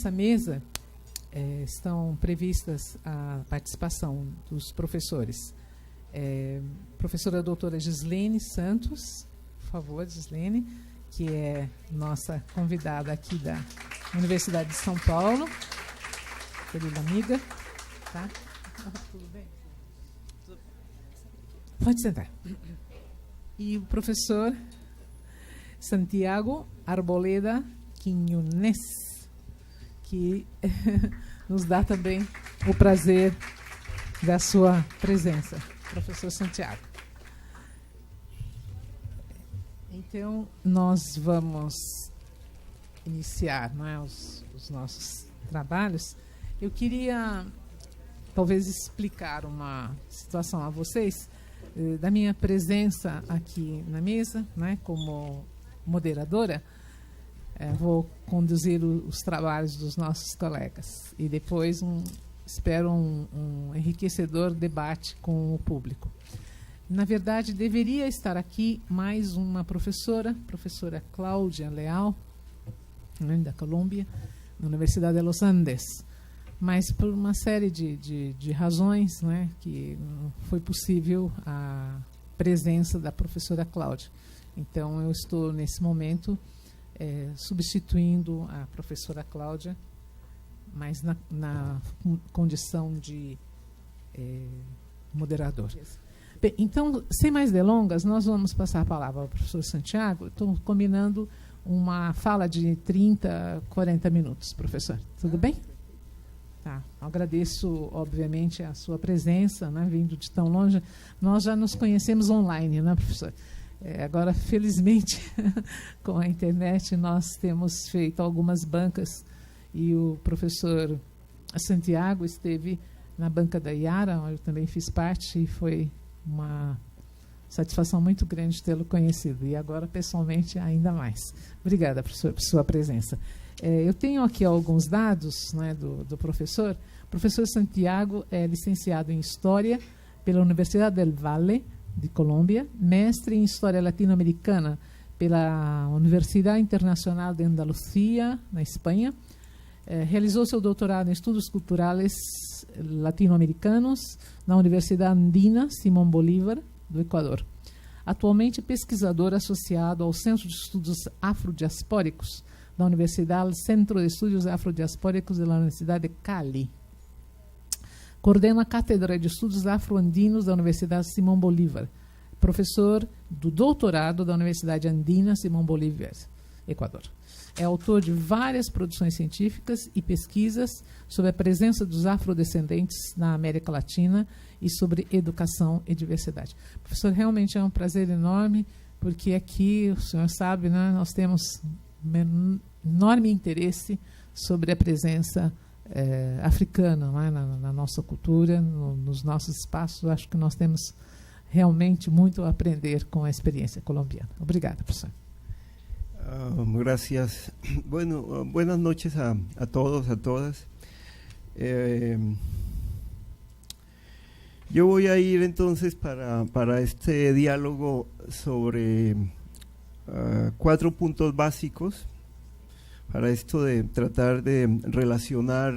nessa mesa estão previstas a participação dos professores. Professora doutora Gislene Santos, por favor, Gislene, que é nossa convidada aqui da Universidade de São Paulo, querida amiga. Tá? Tudo bem? Pode sentar. E o professor Santiago Arboleda Quiñones, que nos dá também o prazer da sua presença. Professor Santiago. Então, nós vamos iniciar, não é, os nossos trabalhos. Eu queria, talvez, explicar uma situação a vocês, da minha presença aqui na mesa, né, como moderadora. Vou conduzir os trabalhos dos nossos colegas e depois espero um enriquecedor debate com o público. Na verdade, deveria estar aqui mais uma professora Cláudia Leal, né, da Colômbia, na Universidade de Los Andes, mas por uma série de razões, né, que não foi possível a presença da professora Cláudia. Então, eu estou, nesse momento, substituindo a professora Cláudia, mas na condição de moderador. Bem, então, sem mais delongas, nós vamos passar a palavra ao professor Santiago. Estou combinando uma fala de 30, 40 minutos, professor. Tudo bem? Tá. Agradeço, obviamente, a sua presença, né, vindo de tão longe. Nós já nos conhecemos online, né, professor? Agora, felizmente, com a internet, nós temos feito algumas bancas e o professor Santiago esteve na banca da Iara, onde eu também fiz parte, e foi uma satisfação muito grande tê-lo conhecido. E agora, pessoalmente, ainda mais. Obrigada, professor, por sua presença. Eu tenho aqui alguns dados, né, do professor. O professor Santiago é licenciado em História pela Universidade del Valle, de Colômbia, mestre em História Latino-Americana pela Universidade Internacional de Andalucía, na Espanha. Realizou seu doutorado em Estudos Culturais Latino-Americanos na Universidade Andina Simón Bolívar, do Equador. Atualmente pesquisador associado ao Centro de Estudos Afrodiaspóricos da Universidade Centro de Estudos Afrodiaspóricos da Universidade de Cali. Coordena a Cátedra de Estudos Afro-Andinos da Universidade Simón Bolívar. Professor do doutorado da Universidade Andina Simón Bolívar, Equador. É autor de várias produções científicas e pesquisas sobre a presença dos afrodescendentes na América Latina e sobre educação e diversidade. Professor, realmente é um prazer enorme, porque aqui, o senhor sabe, né, nós temos um enorme interesse sobre a presença africana, não é, na nossa cultura, nos nossos espaços. Eu acho que nós temos realmente muito a aprender com a experiência colombiana. Obrigada, professor. Gracias. Bueno, buenas noches a todos, a todas. Yo voy a ir entonces para este diálogo sobre 4 puntos básicos, para esto de tratar de relacionar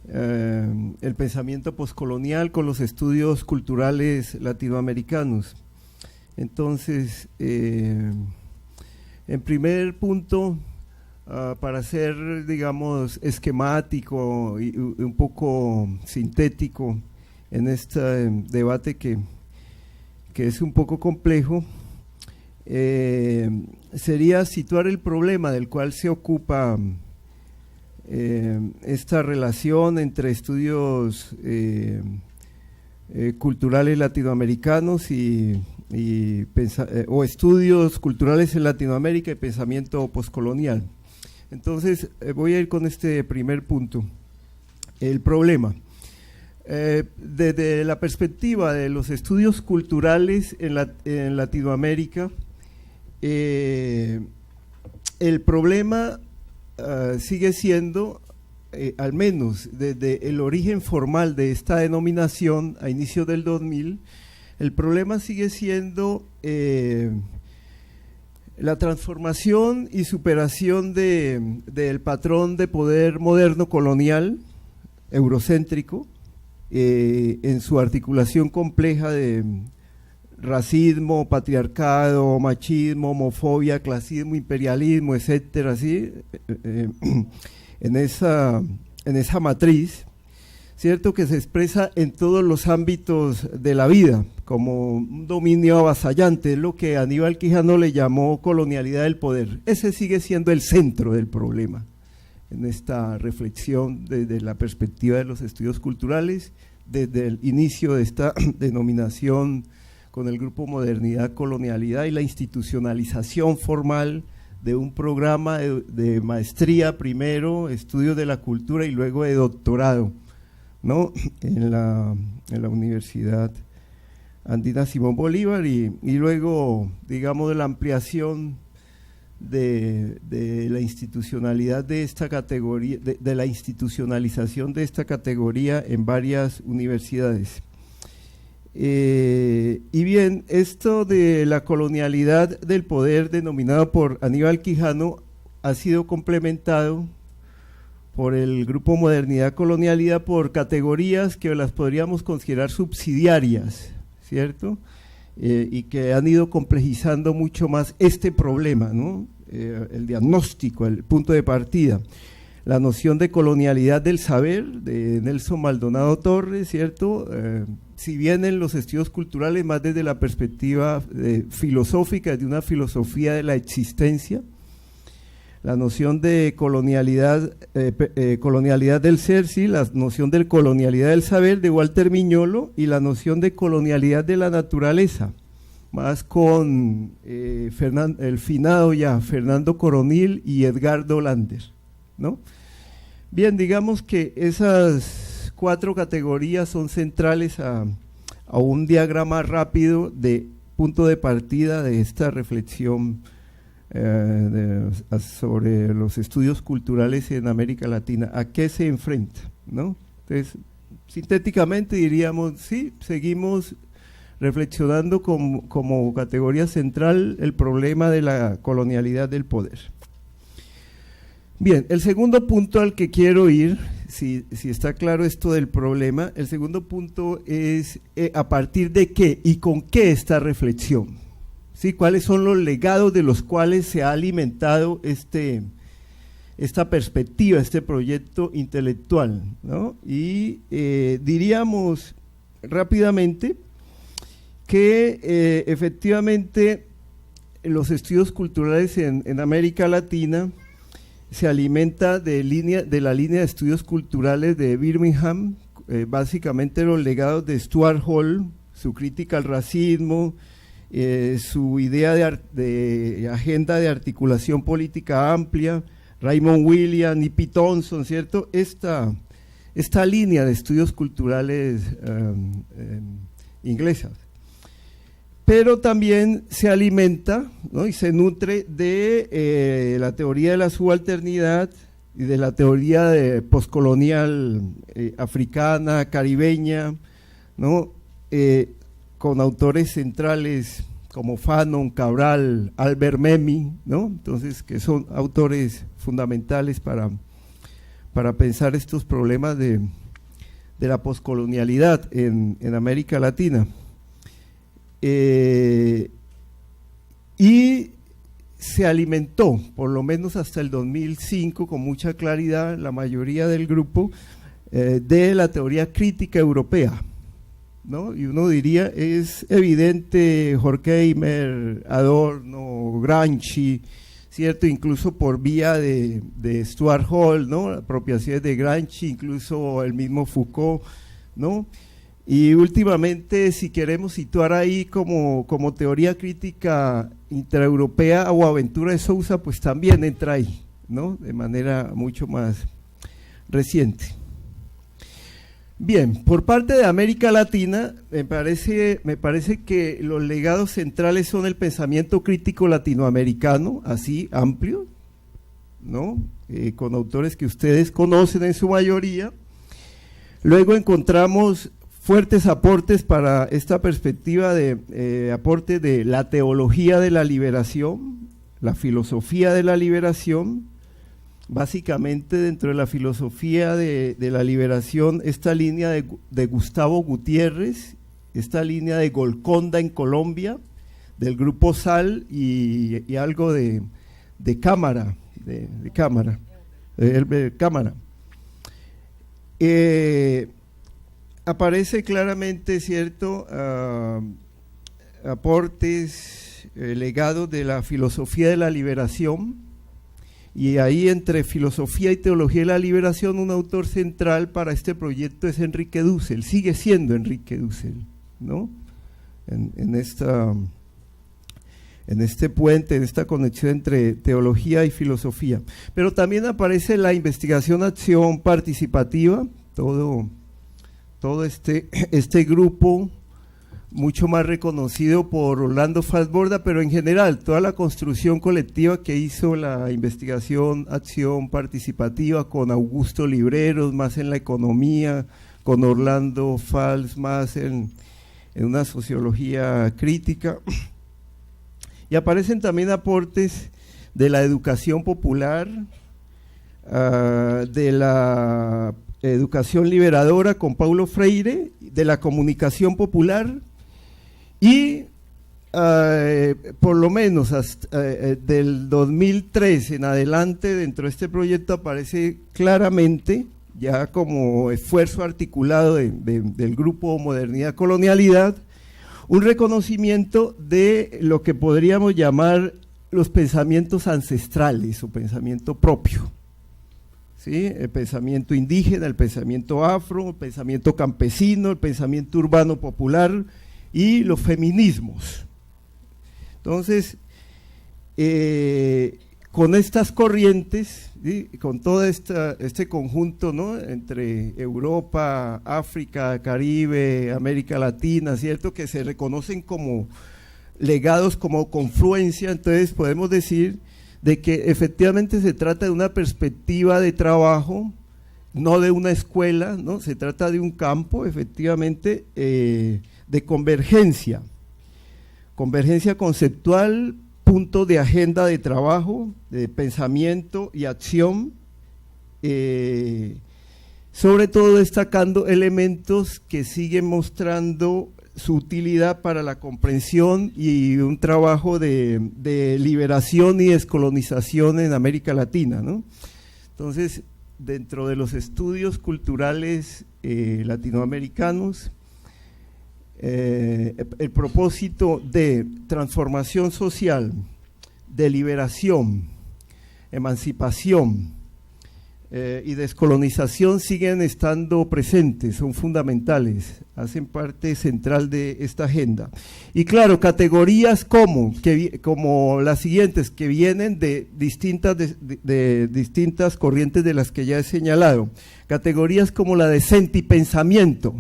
el pensamiento poscolonial con los estudios culturales latinoamericanos. Entonces, en primer punto, para ser, digamos, esquemático y un poco sintético en este debate que es un poco complejo, sería situar el problema del cual se ocupa esta relación entre estudios culturales latinoamericanos o estudios culturales en Latinoamérica y pensamiento poscolonial. Entonces, voy a ir con este primer punto, el problema. Desde la perspectiva de los estudios culturales en Latinoamérica, el problema sigue siendo, al menos desde el origen formal de esta denominación a inicios del 2000, el problema sigue siendo La transformación y superación del patrón de poder moderno colonial, eurocéntrico, en su articulación compleja de racismo, patriarcado, machismo, homofobia, clasismo, imperialismo, etcétera, ¿sí? En esa matriz, ¿cierto?, que se expresa en todos los ámbitos de la vida, como un dominio avasallante, es lo que Aníbal Quijano le llamó colonialidad del poder. Ese sigue siendo el centro del problema en esta reflexión desde la perspectiva de los estudios culturales, desde el inicio de esta denominación con el grupo Modernidad, Colonialidad y la institucionalización formal de un programa de maestría primero, estudios de la cultura y luego de doctorado, ¿no?, en la Universidad Andina Simón Bolívar y luego, digamos, de la ampliación de la institucionalidad de esta categoría, de la institucionalización de esta categoría en varias universidades. Y bien, esto de la colonialidad del poder denominado por Aníbal Quijano ha sido complementado por el grupo Modernidad Colonialidad por categorías que las podríamos considerar subsidiarias, ¿cierto? Y que han ido complejizando mucho más este problema, ¿no? El diagnóstico, el punto de partida. La noción de colonialidad del saber de Nelson Maldonado Torres, ¿cierto? Si bien en los estudios culturales más desde la perspectiva filosófica, de una filosofía de la existencia, la noción de colonialidad del ser, sí, la noción de colonialidad del saber de Walter Miñolo y la noción de colonialidad de la naturaleza, más con el finado ya Fernando Coronil y Edgardo Lander, ¿no? Bien, digamos que esas 4 categorías son centrales a un diagrama rápido de punto de partida de esta reflexión sobre los estudios culturales en América Latina. ¿A qué se enfrenta, ¿no? Entonces, sintéticamente diríamos, sí, seguimos reflexionando como categoría central el problema de la colonialidad del poder. Bien, el segundo punto al que quiero ir, si está claro esto del problema, el segundo punto es a partir de qué y con qué esta reflexión. ¿Sí? ¿Cuáles son los legados de los cuales se ha alimentado esta perspectiva, este proyecto intelectual, ¿no? Y diríamos rápidamente que efectivamente los estudios culturales en América Latina se alimenta de la línea de estudios culturales de Birmingham, básicamente los legados de Stuart Hall, su crítica al racismo, su idea de agenda de articulación política amplia, Raymond Williams, Nippy Thompson, ¿cierto? Esta línea de estudios culturales inglesas. Pero también se alimenta, ¿no?, y se nutre de la teoría de la subalternidad y de la teoría postcolonial africana, caribeña, ¿no?, con autores centrales como Fanon, Cabral, Albert Memmi, ¿no? Entonces, que son autores fundamentales para pensar estos problemas de la poscolonialidad en América Latina. Y se alimentó, por lo menos hasta el 2005, con mucha claridad, la mayoría del grupo, de la teoría crítica europea, ¿no? Y uno diría, es evidente, Horkheimer, Adorno, Gramsci, ¿cierto? Incluso por vía de Stuart Hall, ¿no?, apropiaciones de Gramsci, incluso el mismo Foucault, ¿no? Y últimamente, si queremos situar ahí como teoría crítica intraeuropea, Boaventura de Sousa, pues también entra ahí, ¿no?, de manera mucho más reciente. Bien, por parte de América Latina, me parece que los legados centrales son el pensamiento crítico latinoamericano, así amplio, ¿no?, con autores que ustedes conocen en su mayoría. Luego encontramos fuertes aportes para esta perspectiva de aporte de la teología de la liberación, la filosofía de la liberación. Básicamente dentro de la filosofía de la liberación, esta línea de Gustavo Gutiérrez, esta línea de Golconda en Colombia, del grupo Sal y algo de Cámara, Cámara. Aparece claramente, ¿cierto?, aportes, legados de la filosofía de la liberación, y ahí entre filosofía y teología de la liberación, un autor central para este proyecto es Enrique Dussel, sigue siendo Enrique Dussel, ¿no? En este puente, en esta conexión entre teología y filosofía. Pero también aparece la investigación-acción participativa, todo este grupo mucho más reconocido por Orlando Falsborda, pero en general toda la construcción colectiva que hizo la investigación-acción participativa con Augusto Libreros, más en la economía, con Orlando Fals, más en una sociología crítica. Y aparecen también aportes de la educación popular, de la educación liberadora con Paulo Freire, de la comunicación popular, y por lo menos hasta, del 2003 en adelante, dentro de este proyecto aparece claramente, ya como esfuerzo articulado del grupo Modernidad Colonialidad, un reconocimiento de lo que podríamos llamar los pensamientos ancestrales o pensamiento propio, ¿sí? El pensamiento indígena, el pensamiento afro, el pensamiento campesino, el pensamiento urbano popular y los feminismos. Entonces, con estas corrientes, ¿sí?, con todo este conjunto, ¿no?, entre Europa, África, Caribe, América Latina, ¿cierto?, que se reconocen como legados, como confluencia, entonces podemos decir de que efectivamente se trata de una perspectiva de trabajo, no de una escuela, ¿no?, se trata de un campo, efectivamente, de convergencia conceptual, punto de agenda de trabajo, de pensamiento y acción, sobre todo destacando elementos que siguen mostrando su utilidad para la comprensión y un trabajo de liberación y descolonización en América Latina, ¿no? Entonces, dentro de los estudios culturales latinoamericanos, el propósito de transformación social, de liberación, emancipación y descolonización siguen estando presentes, son fundamentales, hacen parte central de esta agenda. Y claro, categorías como las siguientes, que vienen de distintas corrientes de las que ya he señalado, categorías como la de sentipensamiento,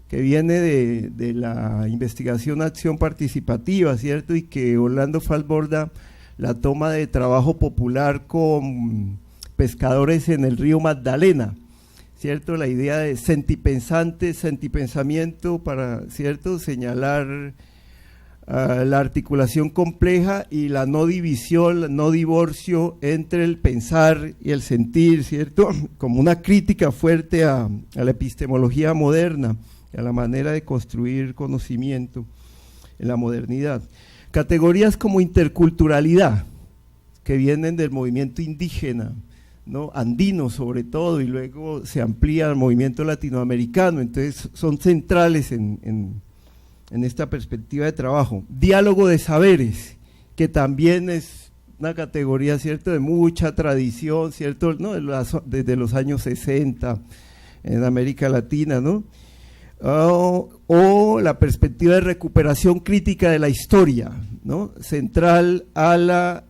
que viene de la investigación-acción participativa, ¿cierto?, y que Orlando Falsborda la toma de trabajo popular con pescadores en el río Magdalena, ¿cierto?, la idea de sentipensamiento para, ¿cierto?, señalar la articulación compleja y la no división, no divorcio entre el pensar y el sentir, ¿cierto?, como una crítica fuerte a la epistemología moderna, a la manera de construir conocimiento en la modernidad. Categorías como interculturalidad, que vienen del movimiento indígena, ¿no?, andino sobre todo, y luego se amplía al movimiento latinoamericano, entonces son centrales en esta perspectiva de trabajo. Diálogo de saberes, que también es una categoría, ¿cierto?, de mucha tradición, ¿cierto?, ¿no?, desde los años 60 en América Latina, ¿no?, o la perspectiva de recuperación crítica de la historia, ¿no?, central a la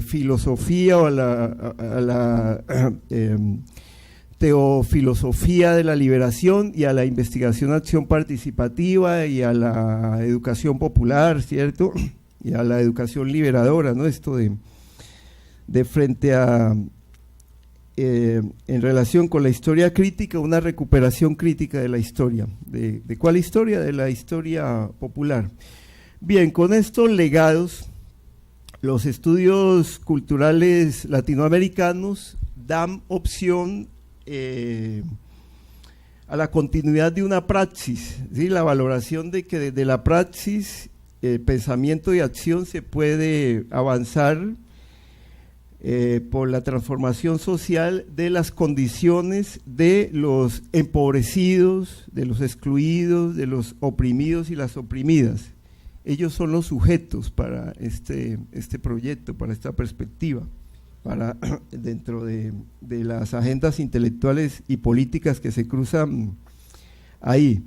filosofía o a la teofilosofía de la liberación y a la investigación-acción participativa y a la educación popular, ¿cierto?, y a la educación liberadora, ¿no?, esto de frente a en relación con la historia crítica, una recuperación crítica de la historia. ¿De cuál historia? De la historia popular. Bien, con estos legados los estudios culturales latinoamericanos dan opción a la continuidad de una praxis, ¿sí? La valoración de que desde la praxis, pensamiento y acción se puede avanzar por la transformación social de las condiciones de los empobrecidos, de los excluidos, de los oprimidos y las oprimidas. Ellos son los sujetos para este proyecto, para esta perspectiva, para dentro de las agendas intelectuales y políticas que se cruzan ahí,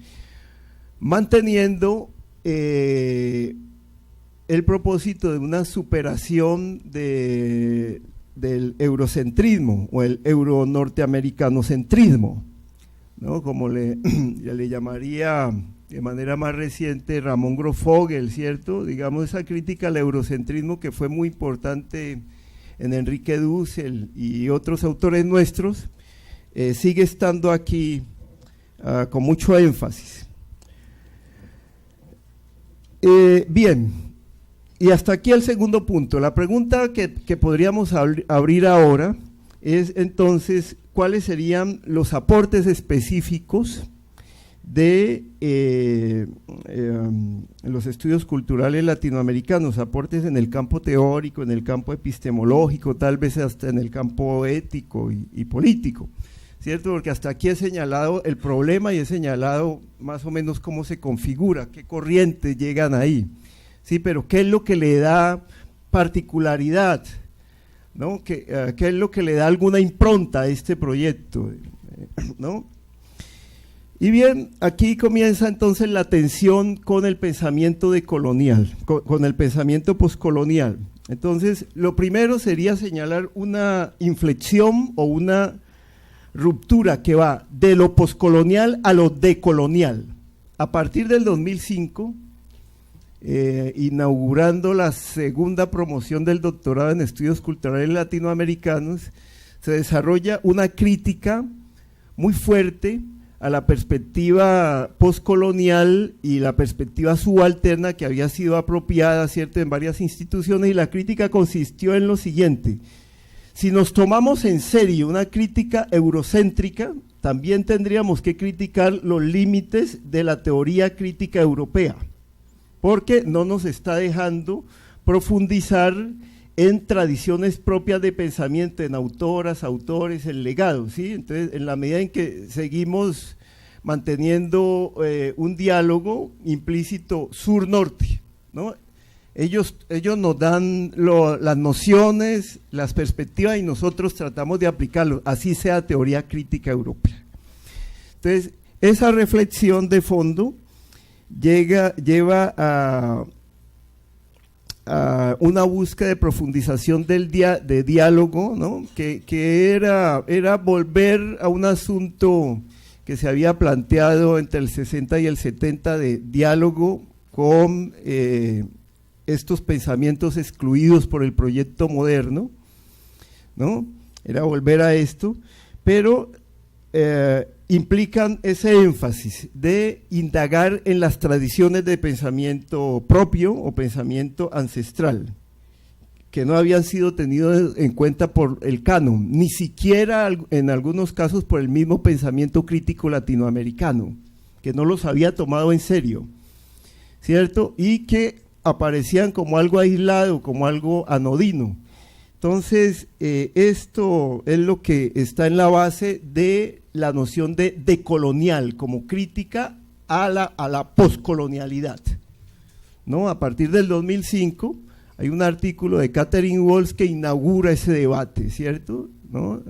manteniendo el propósito de una superación del eurocentrismo o el euro-norteamericanocentrismo, ¿no? Como le llamaría de manera más reciente Ramón Grosfogel, ¿cierto? Digamos, esa crítica al eurocentrismo que fue muy importante en Enrique Dussel y otros autores nuestros, sigue estando aquí con mucho énfasis. Bien, y hasta aquí el segundo punto. La pregunta que podríamos abrir ahora es entonces, ¿cuáles serían los aportes específicos de los estudios culturales latinoamericanos, aportes en el campo teórico, en el campo epistemológico, tal vez hasta en el campo ético y político, ¿cierto? Porque hasta aquí he señalado el problema y he señalado más o menos cómo se configura, qué corrientes llegan ahí, ¿sí? Pero ¿qué es lo que le da particularidad, ¿no? ¿Qué es lo que le da alguna impronta a este proyecto, ¿no? Y bien, aquí comienza entonces la tensión con el pensamiento decolonial, con el pensamiento poscolonial. Entonces, lo primero sería señalar una inflexión o una ruptura que va de lo poscolonial a lo decolonial. A partir del 2005, inaugurando la segunda promoción del doctorado en estudios culturales latinoamericanos, se desarrolla una crítica muy fuerte a la perspectiva postcolonial y la perspectiva subalterna que había sido apropiada, ¿cierto?, en varias instituciones, y la crítica consistió en lo siguiente: si nos tomamos en serio una crítica eurocéntrica, también tendríamos que criticar los límites de la teoría crítica europea, porque no nos está dejando profundizar en tradiciones propias de pensamiento, en autoras, autores, en legados, ¿sí? Entonces, en la medida en que seguimos manteniendo un diálogo implícito sur-norte, ¿no? Ellos nos dan las nociones, las perspectivas, y nosotros tratamos de aplicarlo, así sea teoría crítica europea. Entonces, esa reflexión de fondo lleva a una búsqueda de profundización de diálogo, ¿no? que era volver a un asunto que se había planteado entre el 60 y el 70 de diálogo con estos pensamientos excluidos por el proyecto moderno, ¿no? Era volver a esto, pero implican ese énfasis de indagar en las tradiciones de pensamiento propio o pensamiento ancestral, que no habían sido tenidos en cuenta por el canon, ni siquiera en algunos casos por el mismo pensamiento crítico latinoamericano, que no los había tomado en serio, ¿cierto? Y que aparecían como algo aislado, como algo anodino. Entonces, esto es lo que está en la base de la noción de decolonial, como crítica a la poscolonialidad, ¿no? A partir del 2005 hay un artículo de Catherine Walsh que inaugura ese debate, ¿cierto?, ¿no?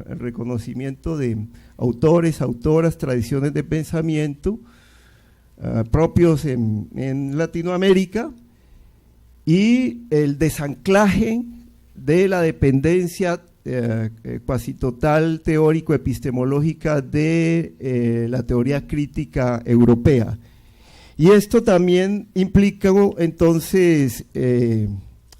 El reconocimiento de autores, autoras, tradiciones de pensamiento propios en Latinoamérica, y el desanclaje de la dependencia casi total teórico-epistemológica de la teoría crítica europea. Y esto también implicó entonces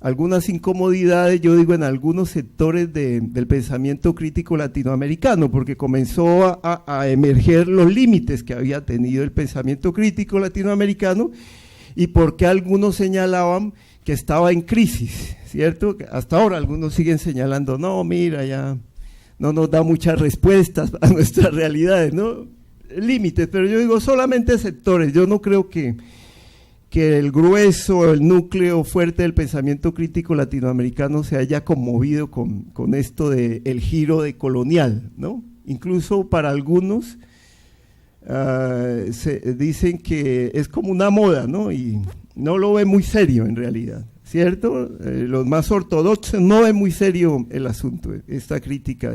algunas incomodidades, yo digo, en algunos sectores del pensamiento crítico latinoamericano, porque comenzó a emerger los límites que había tenido el pensamiento crítico latinoamericano, y porque algunos señalaban que estaba en crisis, ¿cierto? Hasta ahora algunos siguen señalando, no, mira, ya no nos da muchas respuestas a nuestras realidades, ¿no? Límites, pero yo digo solamente sectores. Yo no creo que el grueso, el núcleo fuerte del pensamiento crítico latinoamericano se haya conmovido con esto del giro de colonial, ¿no? Incluso para algunos se dicen que es como una moda, ¿no? Y no lo ven muy serio en realidad, ¿cierto? Los más ortodoxos no ven muy serio el asunto, esta crítica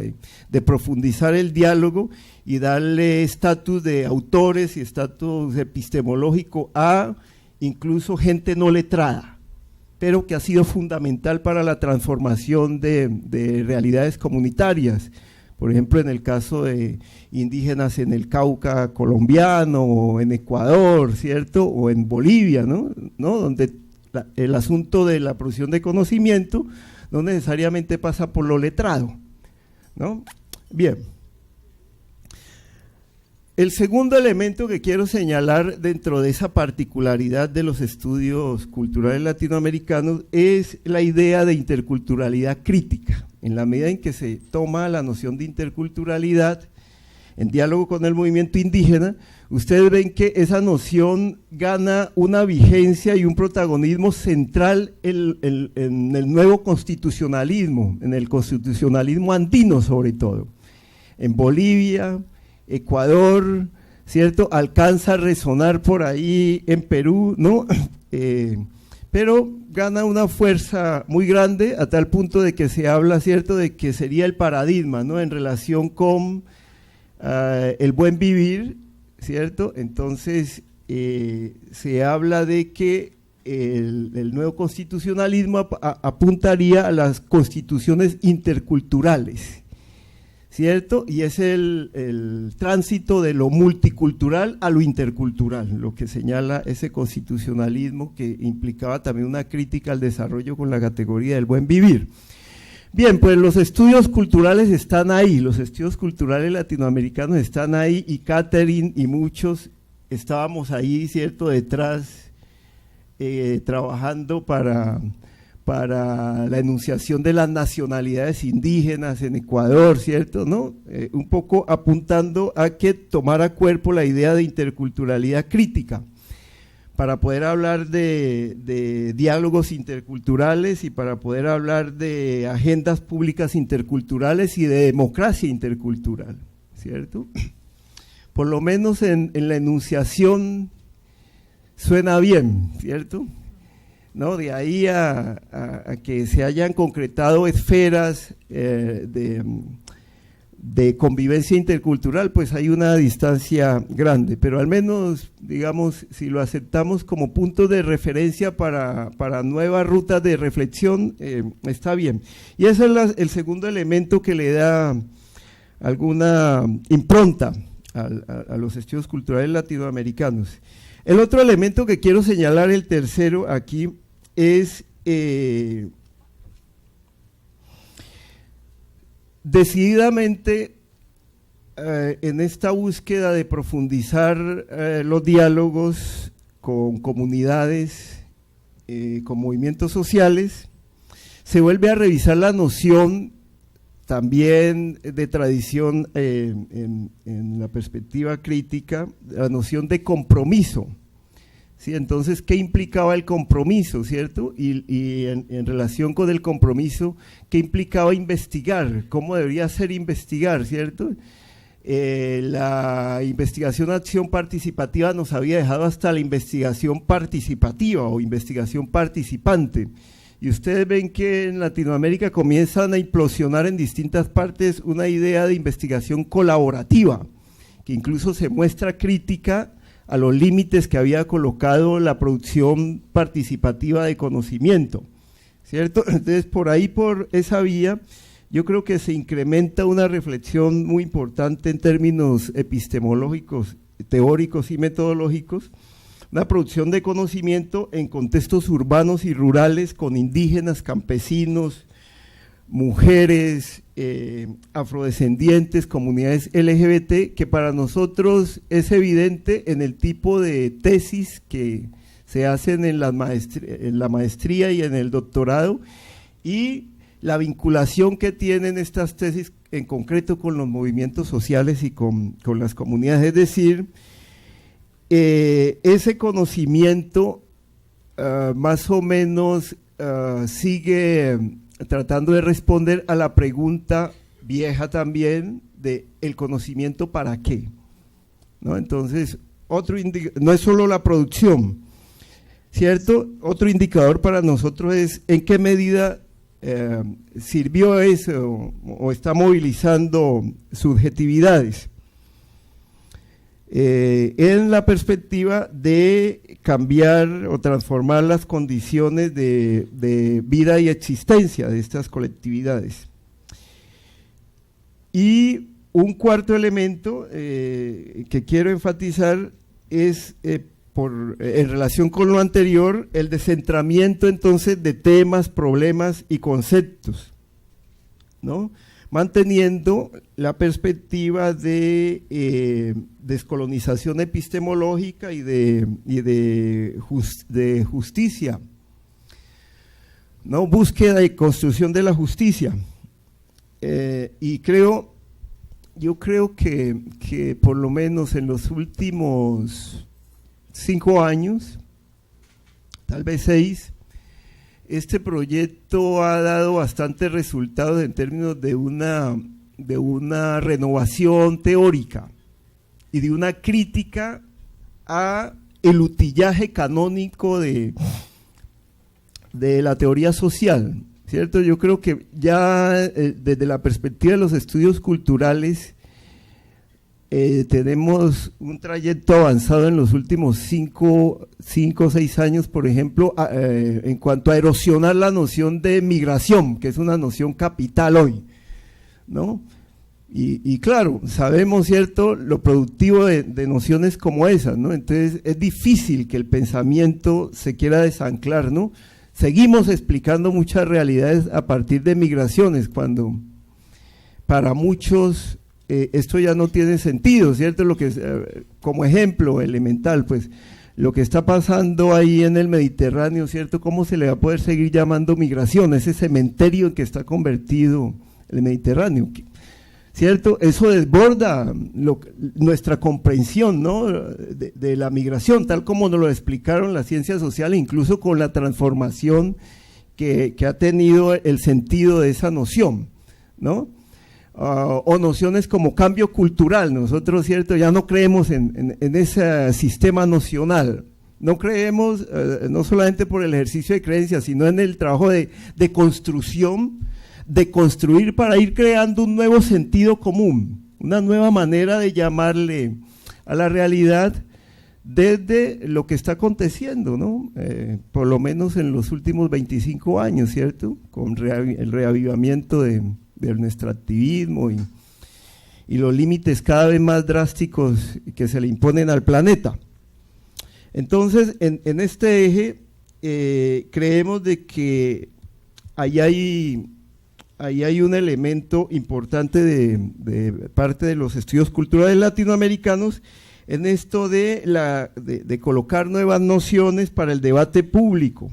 de profundizar el diálogo y darle estatus de autores y estatus epistemológico a incluso gente no letrada, pero que ha sido fundamental para la transformación de realidades comunitarias. Por ejemplo, en el caso de indígenas en el Cauca colombiano, o en Ecuador, ¿cierto? O en Bolivia, ¿no? Donde el asunto de la producción de conocimiento no necesariamente pasa por lo letrado, ¿no? Bien. El segundo elemento que quiero señalar dentro de esa particularidad de los estudios culturales latinoamericanos es la idea de interculturalidad crítica. En la medida en que se toma la noción de interculturalidad en diálogo con el movimiento indígena, ustedes ven que esa noción gana una vigencia y un protagonismo central en el nuevo constitucionalismo, en el constitucionalismo andino sobre todo. En Bolivia, Ecuador, ¿cierto? Alcanza a resonar por ahí en Perú, ¿no? Pero gana una fuerza muy grande a tal punto de que se habla, ¿cierto?, de que sería el paradigma, ¿no?, en relación con el buen vivir, ¿cierto? Entonces se habla de que el nuevo constitucionalismo apuntaría a las constituciones interculturales, ¿cierto? Y es el tránsito de lo multicultural a lo intercultural, lo que señala ese constitucionalismo que implicaba también una crítica al desarrollo con la categoría del buen vivir. Bien, pues los estudios culturales están ahí, los estudios culturales latinoamericanos están ahí y Catherine y muchos estábamos ahí, ¿cierto?, detrás, trabajando para la enunciación de las nacionalidades indígenas en Ecuador, ¿cierto?, ¿no? Un poco apuntando a que tomara cuerpo la idea de interculturalidad crítica, para poder hablar de diálogos interculturales y para poder hablar de agendas públicas interculturales y de democracia intercultural, ¿cierto? Por lo menos en la enunciación suena bien, ¿cierto?, ¿no? De ahí a que se hayan concretado esferas de convivencia intercultural, pues hay una distancia grande, pero al menos, digamos, si lo aceptamos como punto de referencia para nuevas rutas de reflexión, está bien. Y ese es el segundo elemento que le da alguna impronta a los estudios culturales latinoamericanos. El otro elemento que quiero señalar, el tercero aquí, es decididamente en esta búsqueda de profundizar los diálogos con comunidades, con movimientos sociales, se vuelve a revisar la noción también de tradición en la perspectiva crítica, la noción de compromiso. Sí, entonces, ¿qué implicaba el compromiso, cierto? Y en relación con el compromiso, ¿qué implicaba investigar? ¿Cómo debería ser investigar, cierto? La investigación-acción participativa nos había dejado hasta la investigación participativa o investigación participante. Y ustedes ven que en Latinoamérica comienzan a implosionar en distintas partes una idea de investigación colaborativa, que incluso se muestra crítica a los límites que había colocado la producción participativa de conocimiento, ¿cierto? Entonces, por ahí, por esa vía, yo creo que se incrementa una reflexión muy importante en términos epistemológicos, teóricos y metodológicos, una producción de conocimiento en contextos urbanos y rurales con indígenas, campesinos, mujeres, afrodescendientes, comunidades LGBT, que para nosotros es evidente en el tipo de tesis que se hacen en la maestría y en el doctorado, y la vinculación que tienen estas tesis en concreto con los movimientos sociales y con las comunidades, es decir, ese conocimiento más o menos sigue tratando de responder a la pregunta vieja también de el conocimiento para qué, ¿no? Entonces, no es solo la producción, ¿cierto? Otro indicador para nosotros es en qué medida sirvió eso o está movilizando subjetividades en la perspectiva de cambiar o transformar las condiciones de vida y existencia de estas colectividades. Y un cuarto elemento que quiero enfatizar es, en relación con lo anterior, el descentramiento entonces de temas, problemas y conceptos, ¿no? Manteniendo la perspectiva de descolonización epistemológica y de justicia, ¿no? Búsqueda y construcción de la justicia. Y yo creo que por lo menos en los últimos 5 años, tal vez 6, este proyecto ha dado bastantes resultados en términos de una renovación teórica y de una crítica a el utillaje canónico de la teoría social, ¿cierto? Yo creo que ya desde la perspectiva de los estudios culturales tenemos un trayecto avanzado en los últimos 5 o 6 años, por ejemplo, en cuanto a erosionar la noción de migración, que es una noción capital hoy, ¿no? Y claro, sabemos, ¿cierto?, lo productivo de nociones como esas, ¿no? Entonces es difícil que el pensamiento se quiera desanclar, ¿no? Seguimos explicando muchas realidades a partir de migraciones, cuando para muchos esto ya no tiene sentido, ¿cierto? Lo que como ejemplo elemental, pues lo que está pasando ahí en el Mediterráneo, ¿cierto? ¿Cómo se le va a poder seguir llamando migración? Ese cementerio en que está convertido el Mediterráneo, ¿cierto? Eso desborda nuestra comprensión, ¿no?, de la migración, tal como nos lo explicaron las ciencias sociales, incluso con la transformación que ha tenido el sentido de esa noción, ¿no? O nociones como cambio cultural. Nosotros, ¿cierto?, ya no creemos en ese sistema nocional, no creemos no solamente por el ejercicio de creencias, sino en el trabajo de construcción, de construir para ir creando un nuevo sentido común, una nueva manera de llamarle a la realidad desde lo que está aconteciendo, ¿no? Por lo menos en los últimos 25 años, ¿cierto?, con el reavivamiento del nuestro activismo y los límites cada vez más drásticos que se le imponen al planeta. Entonces, en este eje, creemos de que ahí hay un elemento importante de parte de los estudios culturales latinoamericanos en esto de colocar nuevas nociones para el debate público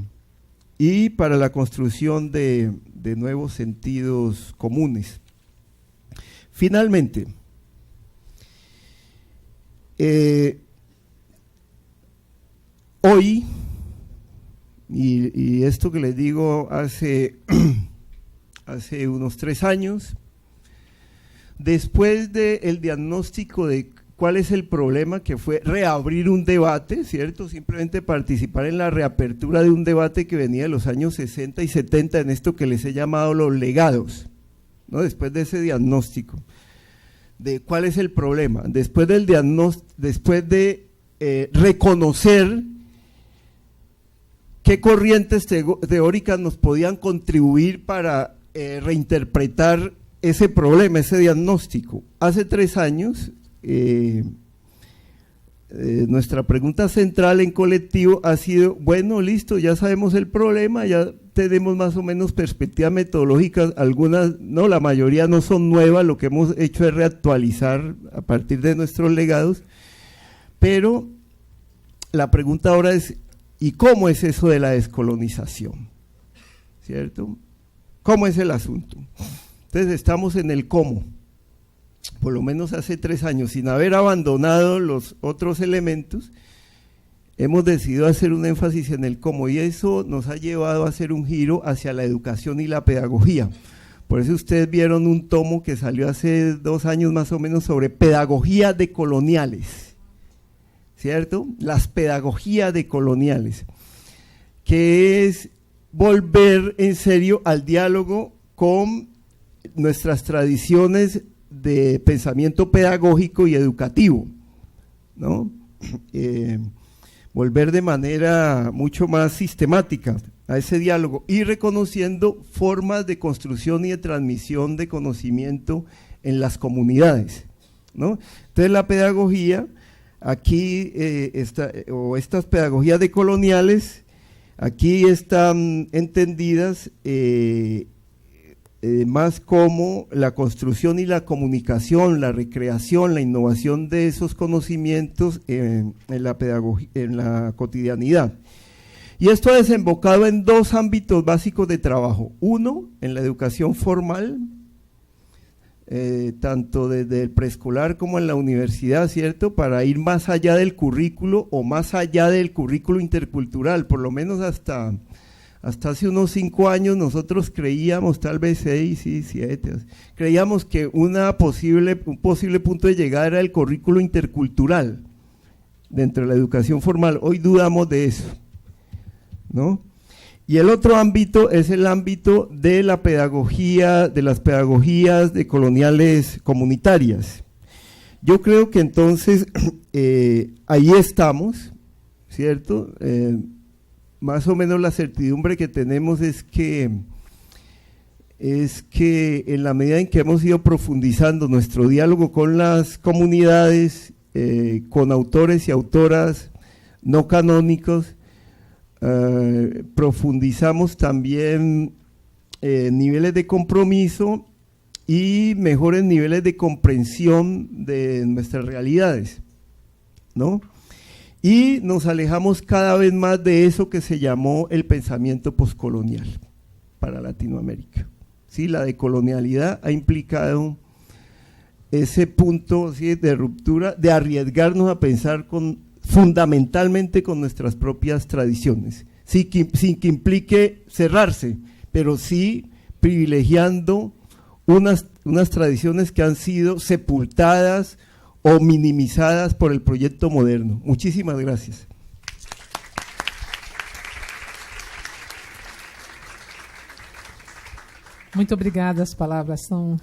y para la construcción de nuevos sentidos comunes. Finalmente, hoy, y esto que les digo hace unos 3 años, después del diagnóstico de cuál es el problema, que fue reabrir un debate, ¿cierto?, simplemente participar en la reapertura de un debate que venía de los años 60 y 70 en esto que les he llamado los legados, ¿no? Después de ese diagnóstico de cuál es el problema, después del diagnóstico, después de reconocer qué corrientes teóricas nos podían contribuir para reinterpretar ese problema, ese diagnóstico. Hace 3 años, nuestra pregunta central en colectivo ha sido, bueno, listo, ya sabemos el problema, ya tenemos más o menos perspectivas metodológicas, algunas, no, la mayoría no son nuevas, lo que hemos hecho es reactualizar a partir de nuestros legados, pero la pregunta ahora es, ¿Y cómo es eso de la descolonización? ¿Cierto? ¿Cómo es el asunto? Entonces estamos en el cómo, por lo menos hace 3 años, sin haber abandonado los otros elementos, hemos decidido hacer un énfasis en el cómo, y eso nos ha llevado a hacer un giro hacia la educación y la pedagogía. Por eso ustedes vieron un tomo que salió hace 2 años más o menos sobre pedagogía decoloniales, ¿cierto? Las pedagogías decoloniales, que es volver en serio al diálogo con nuestras tradiciones de pensamiento pedagógico y educativo, ¿no? Volver de manera mucho más sistemática a ese diálogo y reconociendo formas de construcción y de transmisión de conocimiento en las comunidades, ¿no? Entonces la pedagogía, aquí, estas pedagogías decoloniales, aquí están entendidas más como la construcción y la comunicación, la recreación, la innovación de esos conocimientos en la pedagogía, en la cotidianidad. Y esto ha desembocado en 2 ámbitos básicos de trabajo. Uno, en la educación formal, tanto desde el preescolar como en la universidad, ¿cierto? Para ir más allá del currículo o más allá del currículo intercultural, por lo menos hasta hace unos 5 años nosotros creíamos, tal vez 6 y 7, creíamos que un posible punto de llegada era el currículo intercultural dentro de la educación formal. Hoy dudamos de eso, ¿no? Y el otro ámbito es el ámbito de la pedagogía, de las pedagogías decoloniales comunitarias. Yo creo que entonces ahí estamos, ¿cierto? Más o menos la certidumbre que tenemos es que en la medida en que hemos ido profundizando nuestro diálogo con las comunidades, con autores y autoras no canónicos, profundizamos también niveles de compromiso y mejores niveles de comprensión de nuestras realidades, ¿no? Y nos alejamos cada vez más de eso que se llamó el pensamiento poscolonial para Latinoamérica. ¿Sí? La decolonialidad ha implicado ese punto, ¿sí?, de ruptura, de arriesgarnos a pensar fundamentalmente con nuestras propias tradiciones, sin que implique cerrarse, pero sí privilegiando unas tradiciones que han sido sepultadas o minimizadas por el proyecto moderno. Muchísimas gracias. Muito obrigada, as palavras são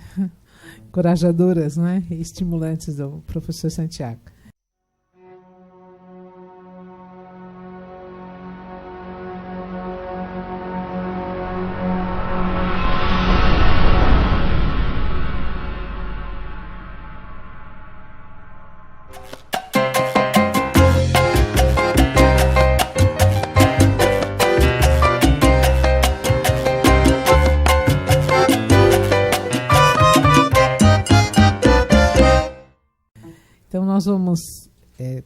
encorajadoras, né, e estimulantes do professor Santiago. Então, nós vamos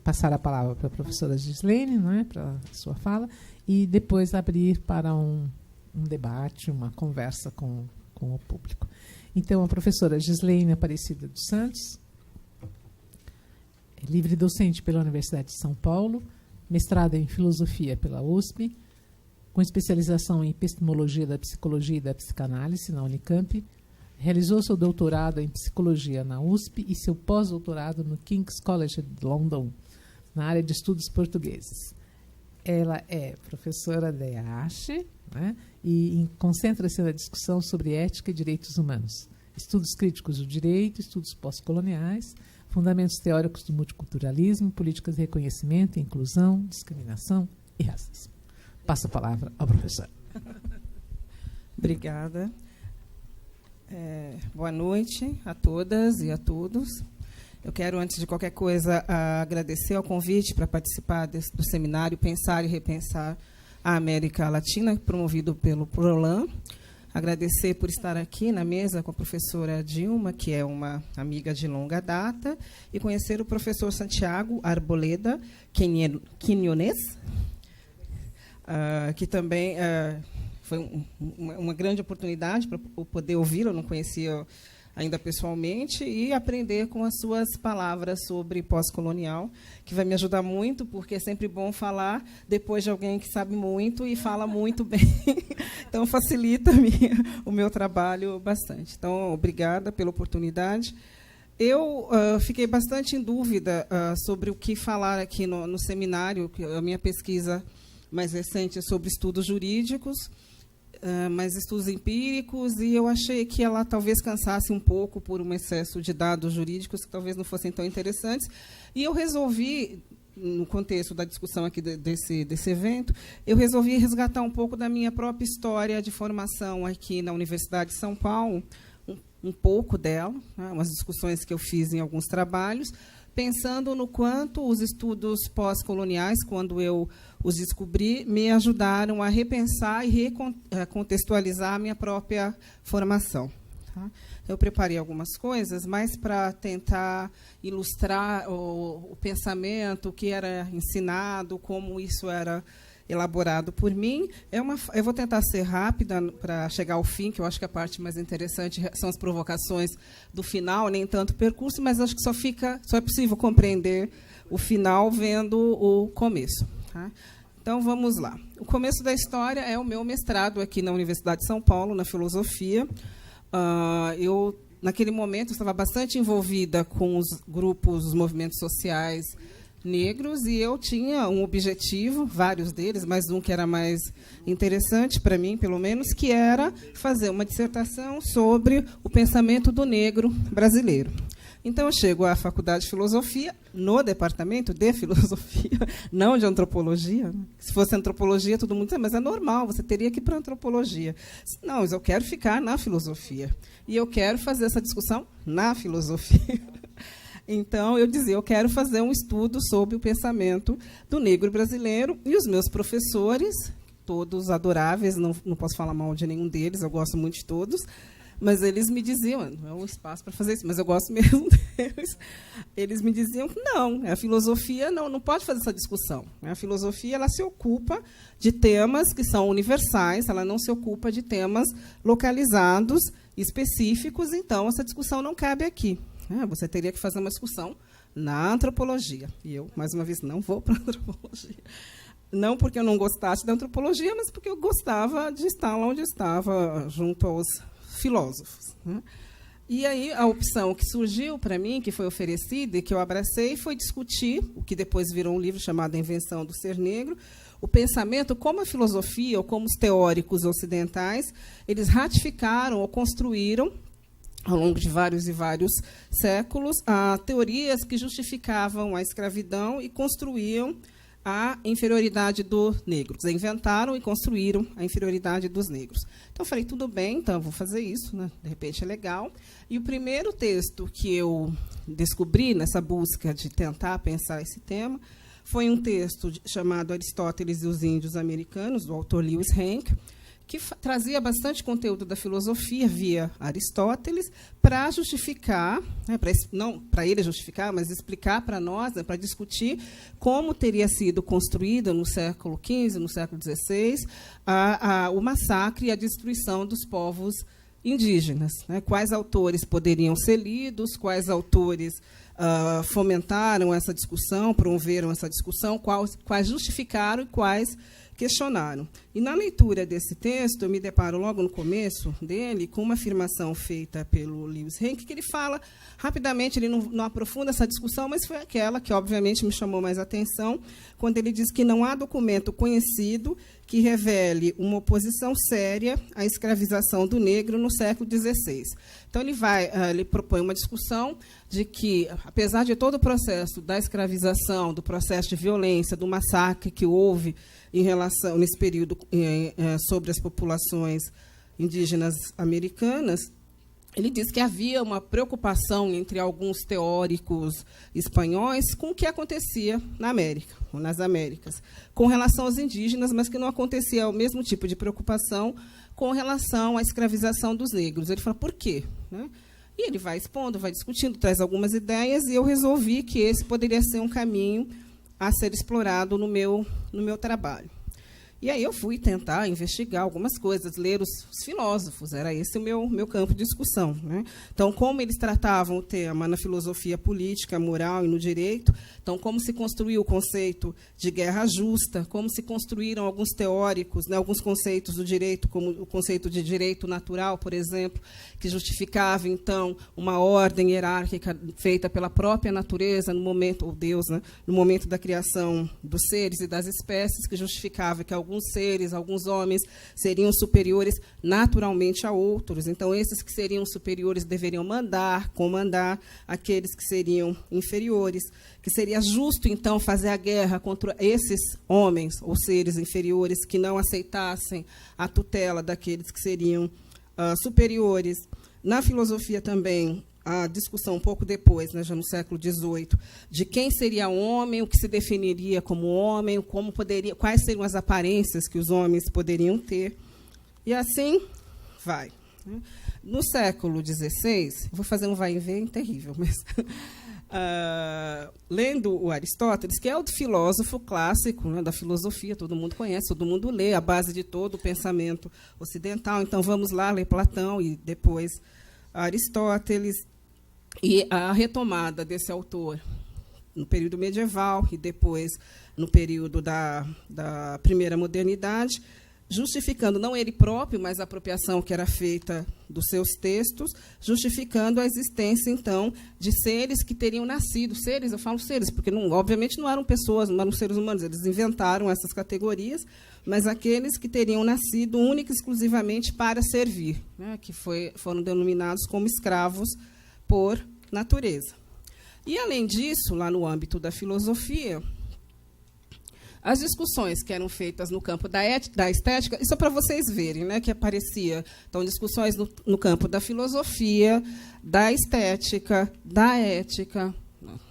passar a palavra para a professora Gislene, não é, para a sua fala, e depois abrir para um debate, uma conversa com o público. Então, a professora Gislene Aparecida dos Santos, é livre docente pela Universidade de São Paulo, mestrada em Filosofia pela USP, com especialização em Epistemologia da Psicologia e da Psicanálise na Unicamp. Realizou seu doutorado em Psicologia na USP e seu pós-doutorado no King's College de London, na área de estudos portugueses. Ela é professora da EASH, né, e concentra-se na discussão sobre ética e direitos humanos, estudos críticos do direito, estudos pós-coloniais, fundamentos teóricos do multiculturalismo, políticas de reconhecimento, inclusão, discriminação e racismo. Passo a palavra ao professor. Obrigada. Boa noite a todas e a todos. Eu quero, antes de qualquer coisa, agradecer ao convite para participar do seminário Pensar e Repensar a América Latina, promovido pelo PROLAN. Agradecer por estar aqui na mesa com a professora Dilma, que é uma amiga de longa data, e conhecer o professor Santiago Arboleda Quiñones, que também foi uma grande oportunidade para eu poder ouvi-lo, eu não conhecia ainda pessoalmente, e aprender com as suas palavras sobre pós-colonial, que vai me ajudar muito, porque é sempre bom falar depois de alguém que sabe muito e fala muito bem. Então, facilita o meu trabalho bastante. Então, obrigada pela oportunidade. Eu fiquei bastante em dúvida sobre o que falar aqui no seminário, que a minha pesquisa mais recente é sobre estudos jurídicos, mais estudos empíricos, e eu achei que ela talvez cansasse um pouco por um excesso de dados jurídicos que talvez não fossem tão interessantes. E eu resolvi, no contexto da discussão aqui desse evento, eu resolvi resgatar um pouco da minha própria história de formação aqui na Universidade de São Paulo, um pouco dela, né, umas discussões que eu fiz em alguns trabalhos, pensando no quanto os estudos pós-coloniais, quando eu os descobri, me ajudaram a repensar e recontextualizar a minha própria formação. Tá? Eu preparei algumas coisas, mas para tentar ilustrar o pensamento, o que era ensinado, como isso era elaborado por mim. Eu vou tentar ser rápida para chegar ao fim, que eu acho que a parte mais interessante são as provocações do final, nem tanto o percurso, mas acho que só é possível compreender o final vendo o começo. Tá? Então, vamos lá. O começo da história é o meu mestrado aqui na Universidade de São Paulo, na filosofia. Eu, naquele momento, estava bastante envolvida com os grupos, os movimentos sociais negros, e eu tinha um objetivo, vários deles, mas um que era mais interessante para mim, pelo menos, que era fazer uma dissertação sobre o pensamento do negro brasileiro. Então, eu chego à Faculdade de Filosofia, no departamento de filosofia, não de antropologia. Se fosse antropologia, todo mundo diz, mas é normal, você teria que ir para a antropologia. Não, mas eu quero ficar na filosofia. E eu quero fazer essa discussão na filosofia. Então, eu dizia, eu quero fazer um estudo sobre o pensamento do negro brasileiro, e os meus professores, todos adoráveis, não posso falar mal de nenhum deles, eu gosto muito de todos, mas eles me diziam, não é um espaço para fazer isso, mas eu gosto mesmo deles, eles me diziam que não, a filosofia não pode fazer essa discussão. A filosofia ela se ocupa de temas que são universais, ela não se ocupa de temas localizados, específicos, então essa discussão não cabe aqui. Você teria que fazer uma discussão na antropologia. E eu, mais uma vez, não vou para a antropologia. Não porque eu não gostasse da antropologia, mas porque eu gostava de estar lá onde eu estava, junto aos filósofos. E aí a opção que surgiu para mim, que foi oferecida e que eu abracei, foi discutir, o que depois virou um livro chamado A Invenção do Ser Negro, o pensamento, como a filosofia, ou como os teóricos ocidentais, eles ratificaram ou construíram, ao longo de vários e vários séculos, teorias que justificavam a escravidão e construíam a inferioridade dos negros. Inventaram e construíram a inferioridade dos negros. Então, eu falei, tudo bem, então eu vou fazer isso, né? De repente é legal. E o primeiro texto que eu descobri nessa busca de tentar pensar esse tema foi um texto chamado Aristóteles e os Índios Americanos, do autor Lewis Henck, que trazia bastante conteúdo da filosofia via Aristóteles para justificar, né, não para ele justificar, mas explicar para nós, né, para discutir como teria sido construída no século XV, no século XVI, o massacre e a destruição dos povos indígenas. Né, quais autores poderiam ser lidos, quais autores fomentaram essa discussão, promoveram essa discussão, quais justificaram e quais questionaram. E, na leitura desse texto, eu me deparo logo no começo dele com uma afirmação feita pelo Lewis Henck, que ele fala rapidamente, ele não aprofunda essa discussão, mas foi aquela que, obviamente, me chamou mais atenção, quando ele diz que não há documento conhecido que revele uma oposição séria à escravização do negro no século XVI. Então, ele propõe uma discussão de que, apesar de todo o processo da escravização, do processo de violência, do massacre que houve em relação, nesse período, sobre as populações indígenas americanas, ele diz que havia uma preocupação entre alguns teóricos espanhóis com o que acontecia na América, ou nas Américas, com relação aos indígenas, mas que não acontecia o mesmo tipo de preocupação com relação à escravização dos negros. Ele fala, por quê? Né? E ele vai expondo, vai discutindo, traz algumas ideias, e eu resolvi que esse poderia ser um caminho a ser explorado no meu trabalho. E aí eu fui tentar investigar algumas coisas, ler os filósofos, era esse o meu campo de discussão, né? Então, como eles tratavam o tema na filosofia política, moral e no direito, então, como se construiu o conceito de guerra justa, como se construíram alguns teóricos, né, alguns conceitos do direito, como o conceito de direito natural, por exemplo, que justificava, então, uma ordem hierárquica feita pela própria natureza no momento, ou Deus, né, no momento da criação dos seres e das espécies, que justificava que alguns seres, alguns homens, seriam superiores naturalmente a outros. Então, esses que seriam superiores deveriam mandar, comandar aqueles que seriam inferiores, que seria justo, então, fazer a guerra contra esses homens ou seres inferiores que não aceitassem a tutela daqueles que seriam superiores. Na filosofia também, a discussão um pouco depois, né, já no século XVIII, de quem seria homem, o que se definiria como homem, como poderia, quais seriam as aparências que os homens poderiam ter. E assim vai. No século XVI, vou fazer um vai e vem terrível, mas lendo o Aristóteles, que é o filósofo clássico, né, da filosofia, todo mundo conhece, todo mundo lê, a base de todo o pensamento ocidental. Então, vamos lá ler Platão e depois Aristóteles. E a retomada desse autor no período medieval e depois no período da primeira modernidade, justificando não ele próprio, mas a apropriação que era feita dos seus textos, justificando a existência, então, de seres que teriam nascido. Seres, eu falo seres, porque obviamente não eram pessoas, não eram seres humanos, eles inventaram essas categorias, mas aqueles que teriam nascido única e exclusivamente para servir, né, que foram denominados como escravos por natureza. E, além disso, lá no âmbito da filosofia, as discussões que eram feitas no campo da estética, isso é para vocês verem, né, que aparecia, então, discussões no campo da filosofia, da estética, da ética,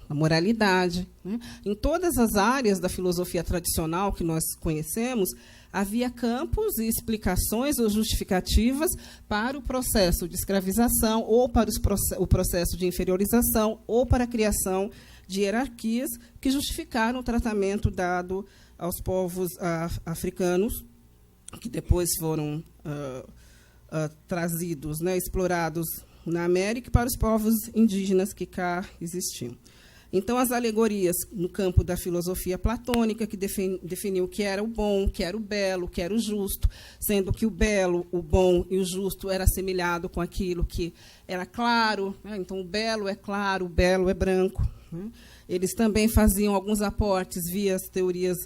da moralidade, né? Em todas as áreas da filosofia tradicional que nós conhecemos, havia campos e explicações ou justificativas para o processo de escravização, ou para o processo de inferiorização, ou para a criação de hierarquias que justificaram o tratamento dado aos povos africanos, que depois foram trazidos, né, explorados na América, para os povos indígenas que cá existiam. Então, as alegorias no campo da filosofia platônica, que definiu o que era o bom, o que era o belo, o que era o justo, sendo que o belo, o bom e o justo era assemelhado com aquilo que era claro, né? Então, o belo é claro, o belo é branco, né? Eles também faziam alguns aportes via as teorias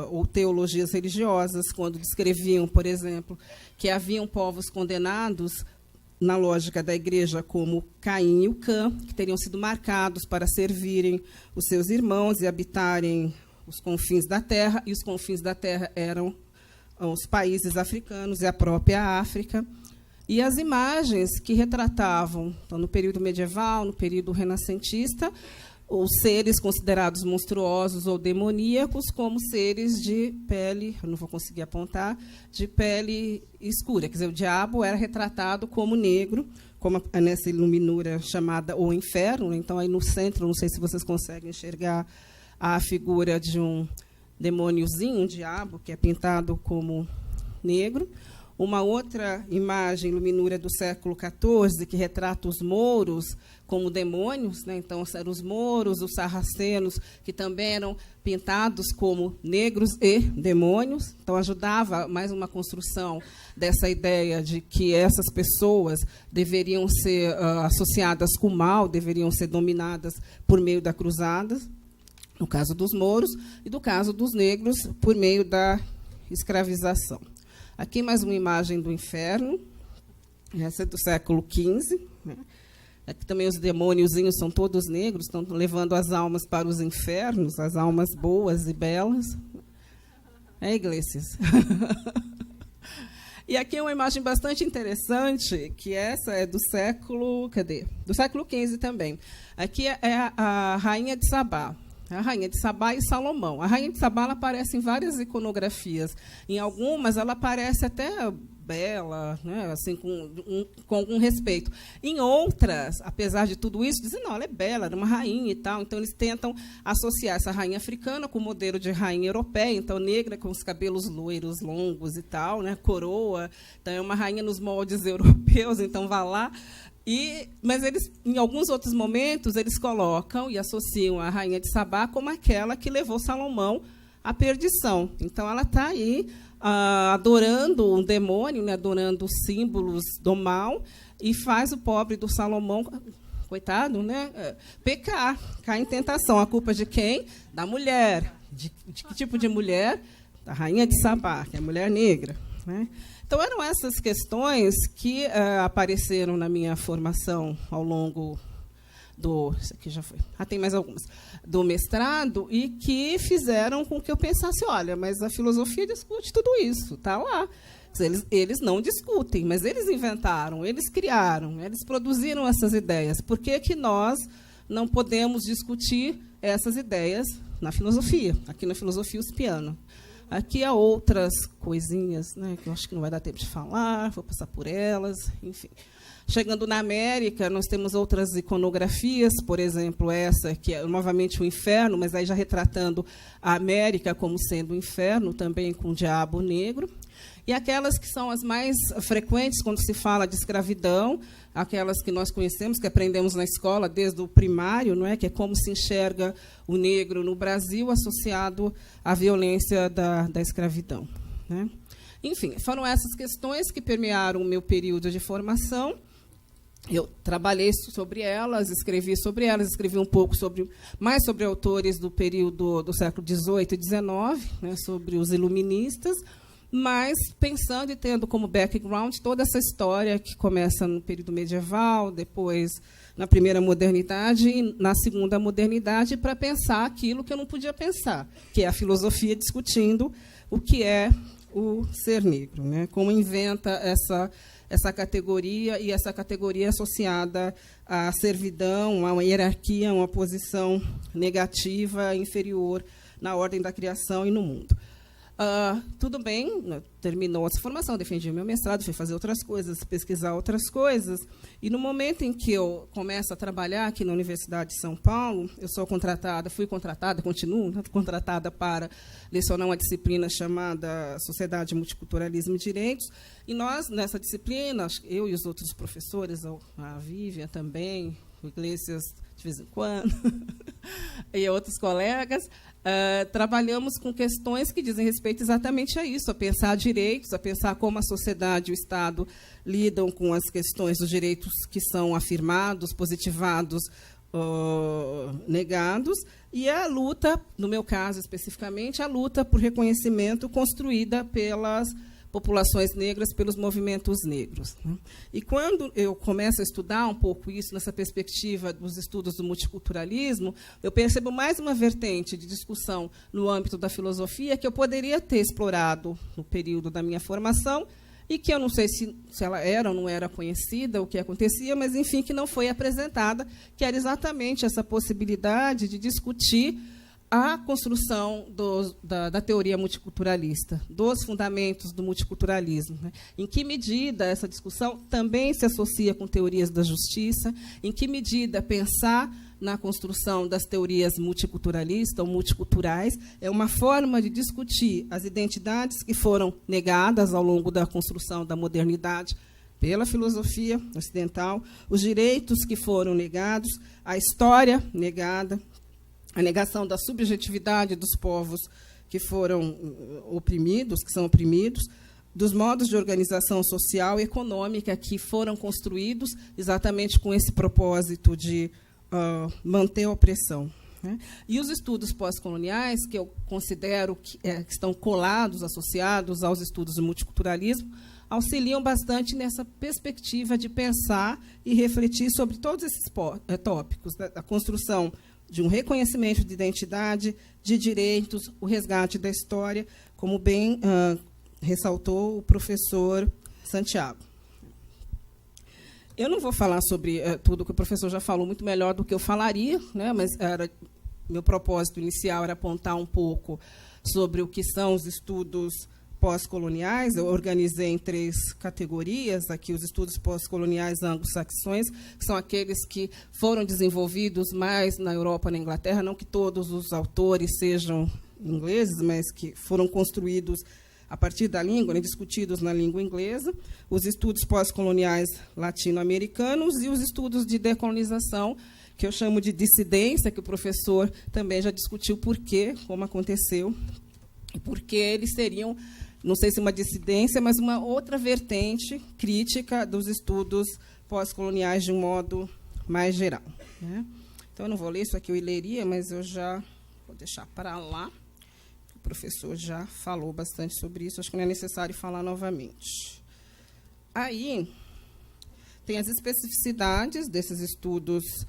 ou teologias religiosas, quando descreviam, por exemplo, que haviam povos condenados na lógica da igreja, como Caim e o Cã, que teriam sido marcados para servirem os seus irmãos e habitarem os confins da terra, e os confins da terra eram os países africanos e a própria África. E as imagens que retratavam, então, no período medieval, no período renascentista, os seres considerados monstruosos ou demoníacos como seres de pele, eu não vou conseguir apontar, de pele escura. Quer dizer, o diabo era retratado como negro, como nessa iluminura chamada o inferno. Então, aí no centro, não sei se vocês conseguem enxergar a figura de um demôniozinho, um diabo, que é pintado como negro. Uma outra imagem, iluminura do século XIV, que retrata os mouros como demônios, né? Então, eram os mouros, os sarracenos, que também eram pintados como negros e demônios. Então, ajudava mais uma construção dessa ideia de que essas pessoas deveriam ser associadas com o mal, deveriam ser dominadas por meio da cruzada, no caso dos mouros, e do caso dos negros, por meio da escravização. Aqui mais uma imagem do inferno, essa é do século XV. Né? Aqui também os demôniozinhos são todos negros, estão levando as almas para os infernos, as almas boas e belas. É, Iglesias? E aqui é uma imagem bastante interessante, que essa é do século... Cadê? Do século XV também. Aqui é a Rainha de Sabá. A Rainha de Sabá e Salomão. A Rainha de Sabá ela aparece em várias iconografias. Em algumas, ela aparece até bela, né, assim, com algum respeito. Em outras, apesar de tudo isso, dizem, não, ela é bela, era uma rainha e tal. Então, eles tentam associar essa rainha africana com o modelo de rainha europeia, então, negra, com os cabelos loiros, longos e tal, né, coroa. Então, é uma rainha nos moldes europeus, então, vá lá. Mas eles, em alguns outros momentos, eles colocam e associam a rainha de Sabá como aquela que levou Salomão à perdição. Então, ela está aí adorando um demônio, né, adorando os símbolos do mal, e faz o pobre do Salomão, coitado, né, pecar, cair em tentação. A culpa de quem? Da mulher. De que tipo de mulher? Da rainha de Sabá, que é a mulher negra, né? Então, eram essas questões que apareceram na minha formação ao longo do... Isso aqui já foi. Tem mais algumas. Do mestrado, e que fizeram com que eu pensasse, olha, mas a filosofia discute tudo isso, está lá. Eles não discutem, mas eles inventaram, eles criaram, eles produziram essas ideias. Por que que nós não podemos discutir essas ideias na filosofia, aqui na filosofia uspiana? Aqui há outras coisinhas, né, que eu acho que não vai dar tempo de falar, vou passar por elas, enfim. Chegando na América, nós temos outras iconografias, por exemplo, essa, que é novamente o inferno, mas aí já retratando a América como sendo o inferno, também com o diabo negro. E aquelas que são as mais frequentes quando se fala de escravidão, aquelas que nós conhecemos, que aprendemos na escola desde o primário, não é? Que é como se enxerga o negro no Brasil associado à violência da escravidão, né? Enfim, foram essas questões que permearam o meu período de formação. Eu trabalhei sobre elas, escrevi um pouco mais sobre autores do período do século XVIII e XIX, né, sobre os iluministas, mas pensando e tendo como background toda essa história que começa no período medieval, depois na primeira modernidade e na segunda modernidade, para pensar aquilo que eu não podia pensar, que é a filosofia discutindo o que é o ser negro, né? Como inventa essa categoria, e essa categoria associada à servidão, a uma hierarquia, a uma posição negativa, inferior na ordem da criação e no mundo. Tudo bem, terminou essa formação, defendi o meu mestrado, fui fazer outras coisas, pesquisar outras coisas, e no momento em que eu começo a trabalhar aqui na Universidade de São Paulo, eu fui contratada, continuo contratada para lecionar uma disciplina chamada Sociedade, Multiculturalismo e Direitos, e nós, nessa disciplina, eu e os outros professores, a Vivian também, o Iglesias de vez em quando, e outros colegas, trabalhamos com questões que dizem respeito exatamente a isso, a pensar direitos, a pensar como a sociedade e o Estado lidam com as questões dos direitos que são afirmados, positivados, negados, e a luta, no meu caso especificamente, a luta por reconhecimento construída pelas populações negras, pelos movimentos negros, né? E quando eu começo a estudar um pouco isso, nessa perspectiva dos estudos do multiculturalismo, eu percebo mais uma vertente de discussão no âmbito da filosofia que eu poderia ter explorado no período da minha formação e que eu não sei se ela era ou não era conhecida, o que acontecia, mas, enfim, que não foi apresentada, que era exatamente essa possibilidade de discutir a construção da teoria multiculturalista, dos fundamentos do multiculturalismo, né? Em que medida essa discussão também se associa com teorias da justiça, em que medida pensar na construção das teorias multiculturalistas ou multiculturais é uma forma de discutir as identidades que foram negadas ao longo da construção da modernidade pela filosofia ocidental, os direitos que foram negados, a história negada, a negação da subjetividade dos povos que foram oprimidos, que são oprimidos, dos modos de organização social e econômica que foram construídos exatamente com esse propósito de manter a opressão, né? E os estudos pós-coloniais, que eu considero que estão colados, associados aos estudos do multiculturalismo, auxiliam bastante nessa perspectiva de pensar e refletir sobre todos esses tópicos, da construção de um reconhecimento de identidade, de direitos, o resgate da história, como bem ressaltou o professor Santiago. Eu não vou falar sobre tudo que o professor já falou, muito melhor do que eu falaria, né, mas meu propósito inicial era apontar um pouco sobre o que são os estudos pós-coloniais. Eu organizei em 3 categorias aqui os estudos pós-coloniais anglo-saxões, que são aqueles que foram desenvolvidos mais na Europa e na Inglaterra, não que todos os autores sejam ingleses, mas que foram construídos a partir da língua, né, discutidos na língua inglesa, os estudos pós-coloniais latino-americanos e os estudos de decolonização, que eu chamo de dissidência, que o professor também já discutiu por quê, como aconteceu, e por que eles seriam, não sei se uma dissidência, mas uma outra vertente crítica dos estudos pós-coloniais de um modo mais geral, né? Então, eu não vou ler isso aqui, eu leria, mas eu já vou deixar para lá. O professor já falou bastante sobre isso, acho que não é necessário falar novamente. Aí, tem as especificidades desses estudos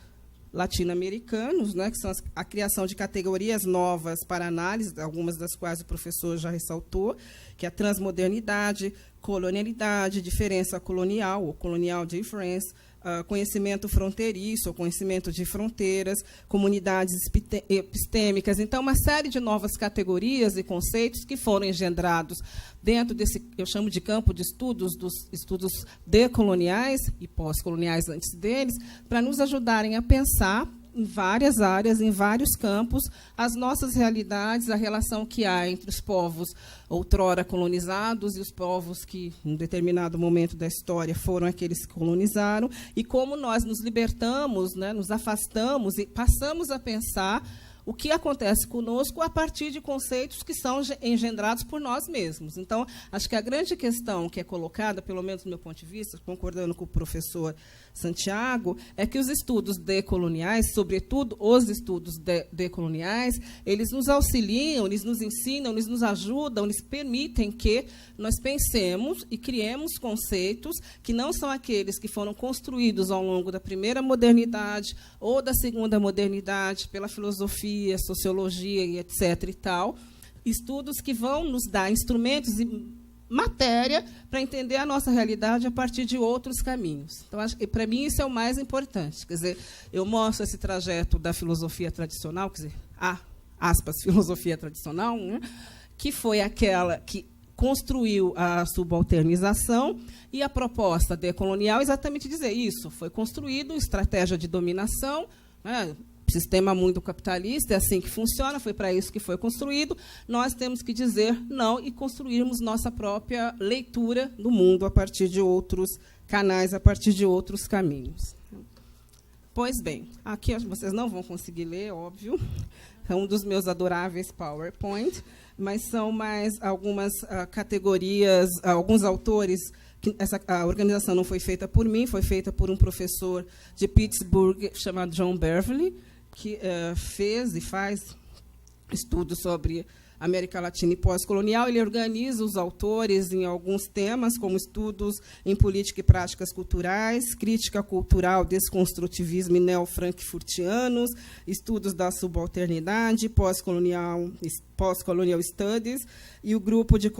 latino-americanos, né, que são a criação de categorias novas para análise, algumas das quais o professor já ressaltou, que é a transmodernidade, colonialidade, diferença colonial, ou colonial difference, conhecimento fronteiriço, ou conhecimento de fronteiras, comunidades epistêmicas. Então, uma série de novas categorias e conceitos que foram engendrados dentro desse, eu chamo de campo de estudos, dos estudos decoloniais e pós-coloniais antes deles, para nos ajudarem a pensar em várias áreas, em vários campos, as nossas realidades, a relação que há entre os povos outrora colonizados e os povos que, em um determinado momento da história, foram aqueles que colonizaram, e como nós nos libertamos, né, nos afastamos e passamos a pensar o que acontece conosco a partir de conceitos que são engendrados por nós mesmos. Então, acho que a grande questão que é colocada, pelo menos do meu ponto de vista, concordando com o professor Santiago, é que os estudos decoloniais, sobretudo os estudos decoloniais, eles nos auxiliam, eles nos ensinam, eles nos ajudam, eles permitem que nós pensemos e criemos conceitos que não são aqueles que foram construídos ao longo da primeira modernidade ou da segunda modernidade pela filosofia, sociologia e etc. e tal, estudos que vão nos dar instrumentos e matéria para entender a nossa realidade a partir de outros caminhos. Então, acho que, para mim, isso é o mais importante. Quer dizer, eu mostro esse trajeto da filosofia tradicional, quer dizer, a, aspas, filosofia tradicional, né, que foi aquela que construiu a subalternização, e a proposta decolonial é exatamente dizer isso. Foi construído estratégia de dominação, né, sistema mundo capitalista, é assim que funciona, foi para isso que foi construído. Nós temos que dizer não e construirmos nossa própria leitura do mundo a partir de outros canais, a partir de outros caminhos. Pois bem, aqui vocês não vão conseguir ler, óbvio, é um dos meus adoráveis PowerPoint, mas são mais algumas categorias, alguns autores. A organização não foi feita por mim, foi feita por um professor de Pittsburgh chamado John Beverly, que fez e faz estudos sobre América Latina e pós-colonial. Ele organiza os autores em alguns temas, como estudos em política e práticas culturais, crítica cultural, desconstrutivismo e neo-frankfurtianos, estudos da subalternidade, pós-colonial studies, e o grupo de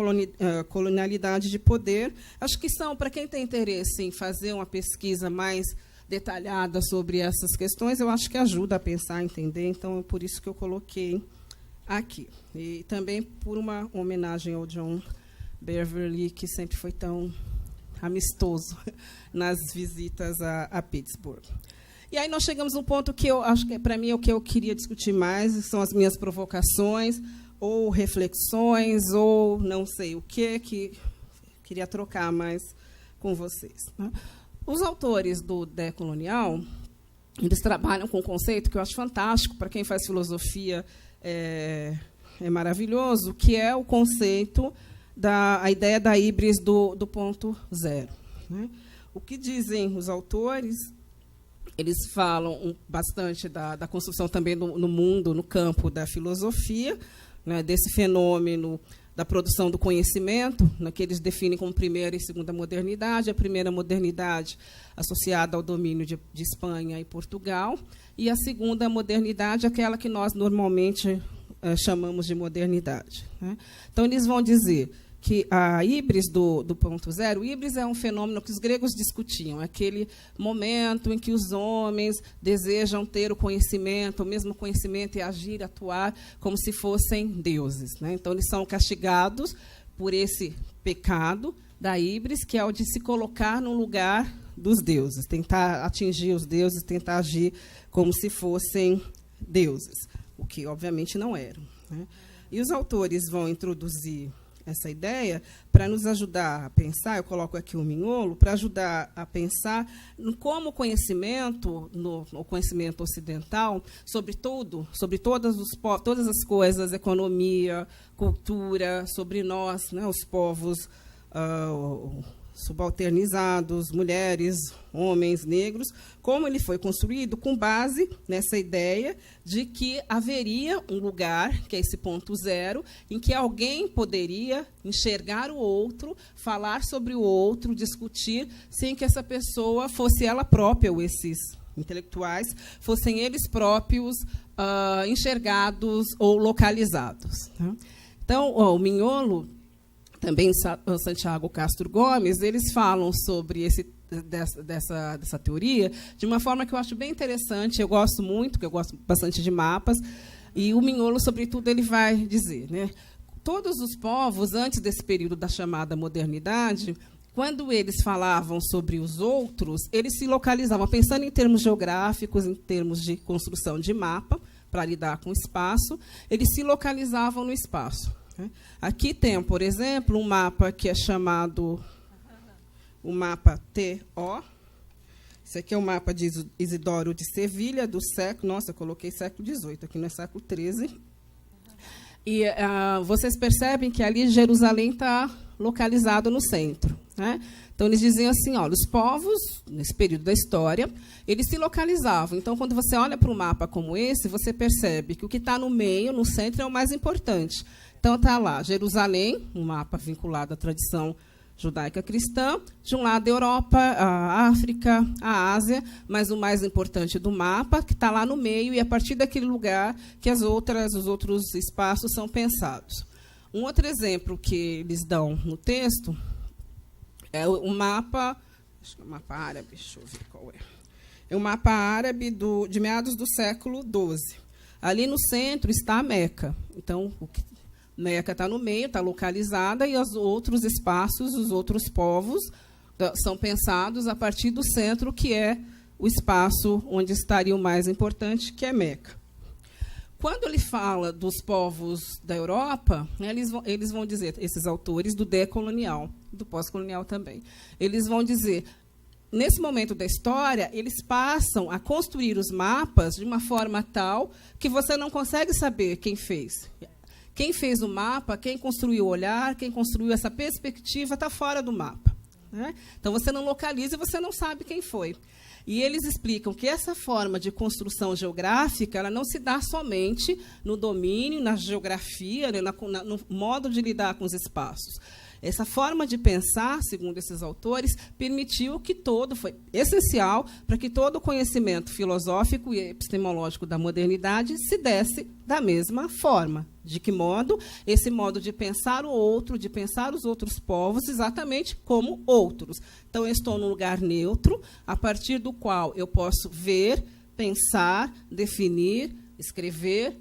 colonialidade de poder. Acho que são, para quem tem interesse em fazer uma pesquisa mais detalhada sobre essas questões, eu acho que ajuda a pensar, a entender, então é por isso que eu coloquei aqui. E também por uma homenagem ao John Beverly, que sempre foi tão amistoso nas visitas a Pittsburgh. E aí nós chegamos num ponto que eu acho que, para mim, é o que eu queria discutir mais, são as minhas provocações, ou reflexões, ou não sei o que queria trocar mais com vocês, né? Os autores do decolonial, eles trabalham com um conceito que eu acho fantástico, para quem faz filosofia é maravilhoso, que é o conceito a ideia da híbris do ponto zero, né? O que dizem os autores? Eles falam bastante da construção também no mundo, no campo da filosofia, né, desse fenômeno da produção do conhecimento, né, que eles definem como primeira e segunda modernidade, a primeira modernidade associada ao domínio de Espanha e Portugal, e a segunda modernidade, aquela que nós normalmente chamamos de modernidade, né? Então, eles vão dizer que a híbris do ponto zero, o híbris é um fenômeno que os gregos discutiam, aquele momento em que os homens desejam ter o conhecimento, o mesmo conhecimento, e agir, atuar como se fossem deuses, né? Então, eles são castigados por esse pecado da híbris, que é o de se colocar no lugar dos deuses, tentar atingir os deuses, tentar agir como se fossem deuses, o que, obviamente, não eram, né? E os autores vão introduzir essa ideia para nos ajudar a pensar, eu coloco aqui o Mignolo, para ajudar a pensar como o conhecimento, o conhecimento ocidental, sobre tudo, sobre todas as coisas, economia, cultura, sobre nós, né, os povos subalternizados, mulheres, homens, negros, como ele foi construído com base nessa ideia de que haveria um lugar, que é esse ponto zero, em que alguém poderia enxergar o outro, falar sobre o outro, discutir, sem que essa pessoa fosse ela própria, ou esses intelectuais, fossem eles próprios enxergados ou localizados, tá? Então, o Mignolo, também o Santiago Castro Gomes, eles falam sobre dessa teoria de uma forma que eu acho bem interessante. Eu gosto muito, porque eu gosto bastante de mapas, e o Mignolo, sobretudo, ele vai dizer, né, todos os povos, antes desse período da chamada modernidade, quando eles falavam sobre os outros, eles se localizavam, pensando em termos geográficos, em termos de construção de mapa, para lidar com o espaço, eles se localizavam no espaço. Aqui tem, por exemplo, um mapa que é chamado o mapa TO. Esse aqui é o mapa de Isidoro de Sevilha, do século... Nossa, eu coloquei século XVIII, aqui não é século XIII. E vocês percebem que ali Jerusalém está localizado no centro, né? Então, eles diziam assim, olha, os povos, nesse período da história, eles se localizavam. Então, quando você olha para um mapa como esse, você percebe que o que está no meio, no centro, é o mais importante. Então, está lá Jerusalém, um mapa vinculado à tradição judaica cristã, de um lado a Europa, a África, a Ásia, mas o mais importante do mapa, que está lá no meio, e a partir daquele lugar que os outros espaços são pensados. Um outro exemplo que eles dão no texto é o mapa, acho que é o mapa árabe, deixa eu ver qual é. É o mapa árabe de meados do século XII. Ali no centro está a Meca. Então, Meca está no meio, está localizada, e os outros espaços, os outros povos, são pensados a partir do centro, que é o espaço onde estaria o mais importante, que é Meca. Quando ele fala dos povos da Europa, né, eles vão dizer, esses autores do decolonial, do pós-colonial também, eles vão dizer, nesse momento da história, eles passam a construir os mapas de uma forma tal que você não consegue saber quem fez. Quem fez o mapa, quem construiu o olhar, quem construiu essa perspectiva, está fora do mapa, né? Então, você não localiza e você não sabe quem foi. E eles explicam que essa forma de construção geográfica ela não se dá somente no domínio, na geografia, né, no modo de lidar com os espaços. Essa forma de pensar, segundo esses autores, permitiu que foi essencial para que todo o conhecimento filosófico e epistemológico da modernidade se desse da mesma forma. De que modo? Esse modo de pensar o outro, de pensar os outros povos exatamente como outros. Então, eu estou num lugar neutro, a partir do qual eu posso ver, pensar, definir, escrever,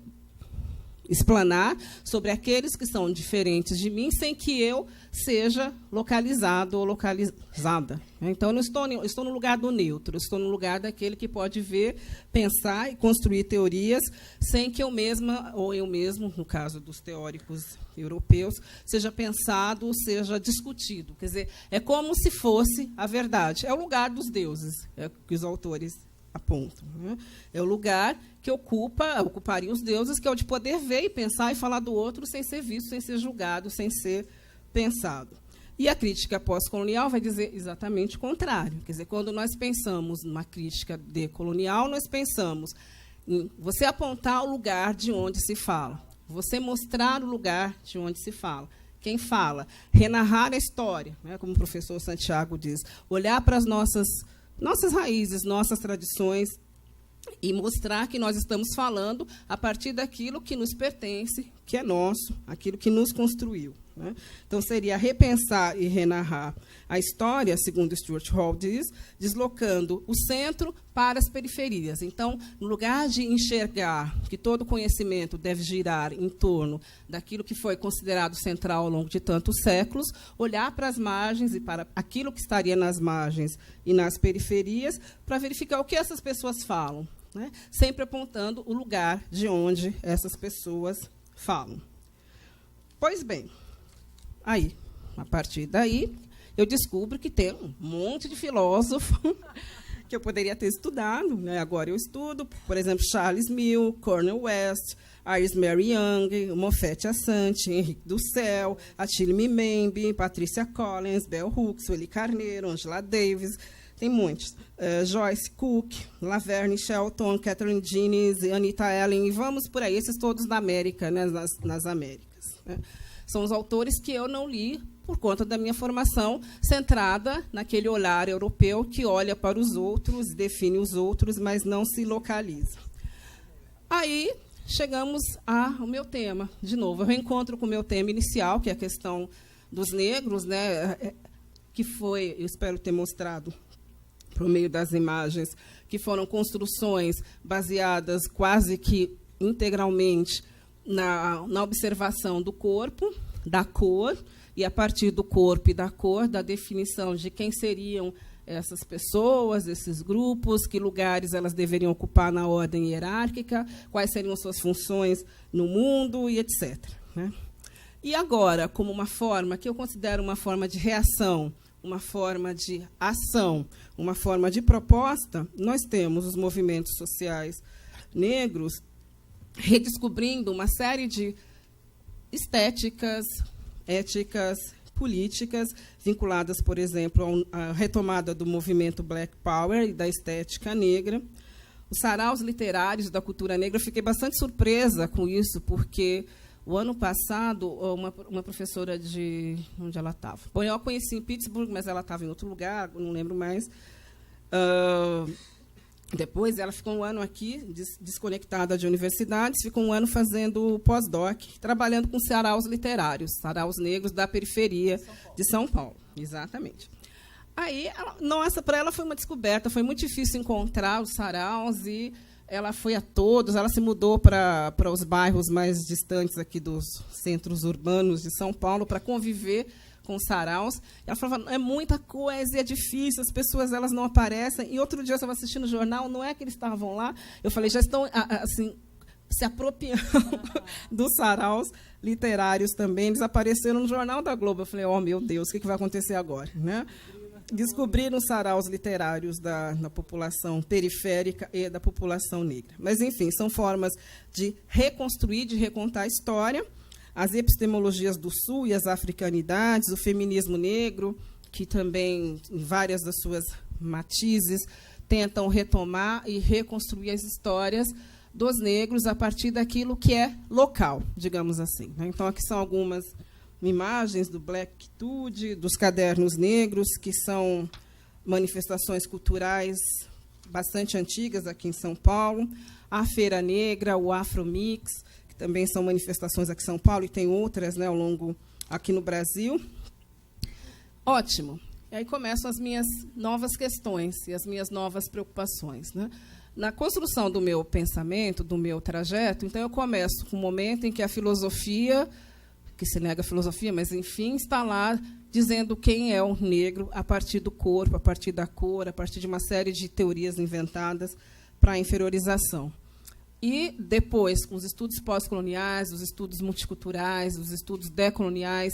explanar sobre aqueles que são diferentes de mim, sem que eu seja localizado ou localizada. Então, eu não estou no lugar do neutro, eu estou no lugar daquele que pode ver, pensar e construir teorias sem que eu mesma, ou eu mesmo, no caso dos teóricos europeus, seja pensado, seja discutido. Quer dizer, é como se fosse a verdade. É o lugar dos deuses, é o que os autores apontam, né? É o lugar que ocupariam os deuses, que é o de poder ver e pensar e falar do outro sem ser visto, sem ser julgado, sem ser pensado. E a crítica pós-colonial vai dizer exatamente o contrário. Quer dizer, quando nós pensamos numa crítica decolonial, nós pensamos em você apontar o lugar de onde se fala, você mostrar o lugar de onde se fala. Quem fala? Renarrar a história, né, como o professor Santiago diz, olhar para as nossas raízes, nossas tradições, e mostrar que nós estamos falando a partir daquilo que nos pertence, que é nosso, aquilo que nos construiu. né? Então, seria repensar e renarrar a história, segundo Stuart Hall diz, deslocando o centro para as periferias. Então, no lugar de enxergar que todo conhecimento deve girar em torno daquilo que foi considerado central ao longo de tantos séculos, olhar para as margens e para aquilo que estaria nas margens e nas periferias, para verificar o que essas pessoas falam, né? Sempre apontando o lugar de onde essas pessoas falam. Pois bem, aí, a partir daí, eu descubro que tem um monte de filósofo que eu poderia ter estudado, né? Agora eu estudo, por exemplo, Charles Mill, Cornel West, Iris Mary Young, Moffett Assange, Henrique Dussel, Achille Mbembe, Patricia Collins, Bell Hooks, Willie Carneiro, Angela Davis, tem muitos. Joyce Cook, Laverne Shelton, Catherine Jeanes, Anita Ellen, e vamos por aí, esses todos na América, né? nas Américas, né? São os autores que eu não li por conta da minha formação centrada naquele olhar europeu que olha para os outros, define os outros, mas não se localiza. Aí chegamos ao meu tema. De novo, eu reencontro com o meu tema inicial, que é a questão dos negros, né, que foi, eu espero ter mostrado por meio das imagens, que foram construções baseadas quase que integralmente na observação do corpo, da cor, e a partir do corpo e da cor, da definição de quem seriam essas pessoas, esses grupos, que lugares elas deveriam ocupar na ordem hierárquica, quais seriam suas funções no mundo, e etc. Né? E agora, como uma forma que eu considero uma forma de reação, uma forma de ação, uma forma de proposta, nós temos os movimentos sociais negros redescobrindo uma série de estéticas, éticas, políticas, vinculadas, por exemplo, à retomada do movimento Black Power e da estética negra. Os saraus literários da cultura negra, eu fiquei bastante surpresa com isso, porque o ano passado, uma professora de... Onde ela estava? Bom, eu a conheci em Pittsburgh, mas ela estava em outro lugar, não lembro mais. Depois, ela ficou um ano aqui, desconectada de universidades, ficou um ano fazendo pós-doc, trabalhando com saraus literários, saraus negros da periferia de São Paulo. Exatamente. Aí, nossa, para ela foi uma descoberta, foi muito difícil encontrar os saraus, e ela foi a todos, ela se mudou para os bairros mais distantes aqui dos centros urbanos de São Paulo para conviver com os saraus. Ela falava, é muita coisa, é difícil, as pessoas elas não aparecem. E outro dia eu estava assistindo o jornal, não é que eles estavam lá, eu falei, já estão assim, se apropriando dos saraus literários também, eles apareceram no Jornal da Globo. Eu falei, oh, meu Deus, o que vai acontecer agora? Né? Descobriram os saraus literários da população periférica e da população negra. Mas, enfim, são formas de reconstruir, de recontar a história. As epistemologias do Sul e as africanidades, o feminismo negro, que também, em várias das suas matizes, tentam retomar e reconstruir as histórias dos negros a partir daquilo que é local, digamos assim. Então, aqui são algumas imagens do Blackitude, dos cadernos negros, que são manifestações culturais bastante antigas aqui em São Paulo, a Feira Negra, o Afromix, que também são manifestações aqui em São Paulo, e tem outras, né, ao longo aqui no Brasil. Ótimo. E aí começam as minhas novas questões e as minhas novas preocupações, né? Na construção do meu pensamento, do meu trajeto, então eu começo com o momento em que a filosofia, que se nega a filosofia, mas, enfim, está lá dizendo quem é o negro a partir do corpo, a partir da cor, a partir de uma série de teorias inventadas para a inferiorização. E, depois, com os estudos pós-coloniais, os estudos multiculturais, os estudos decoloniais,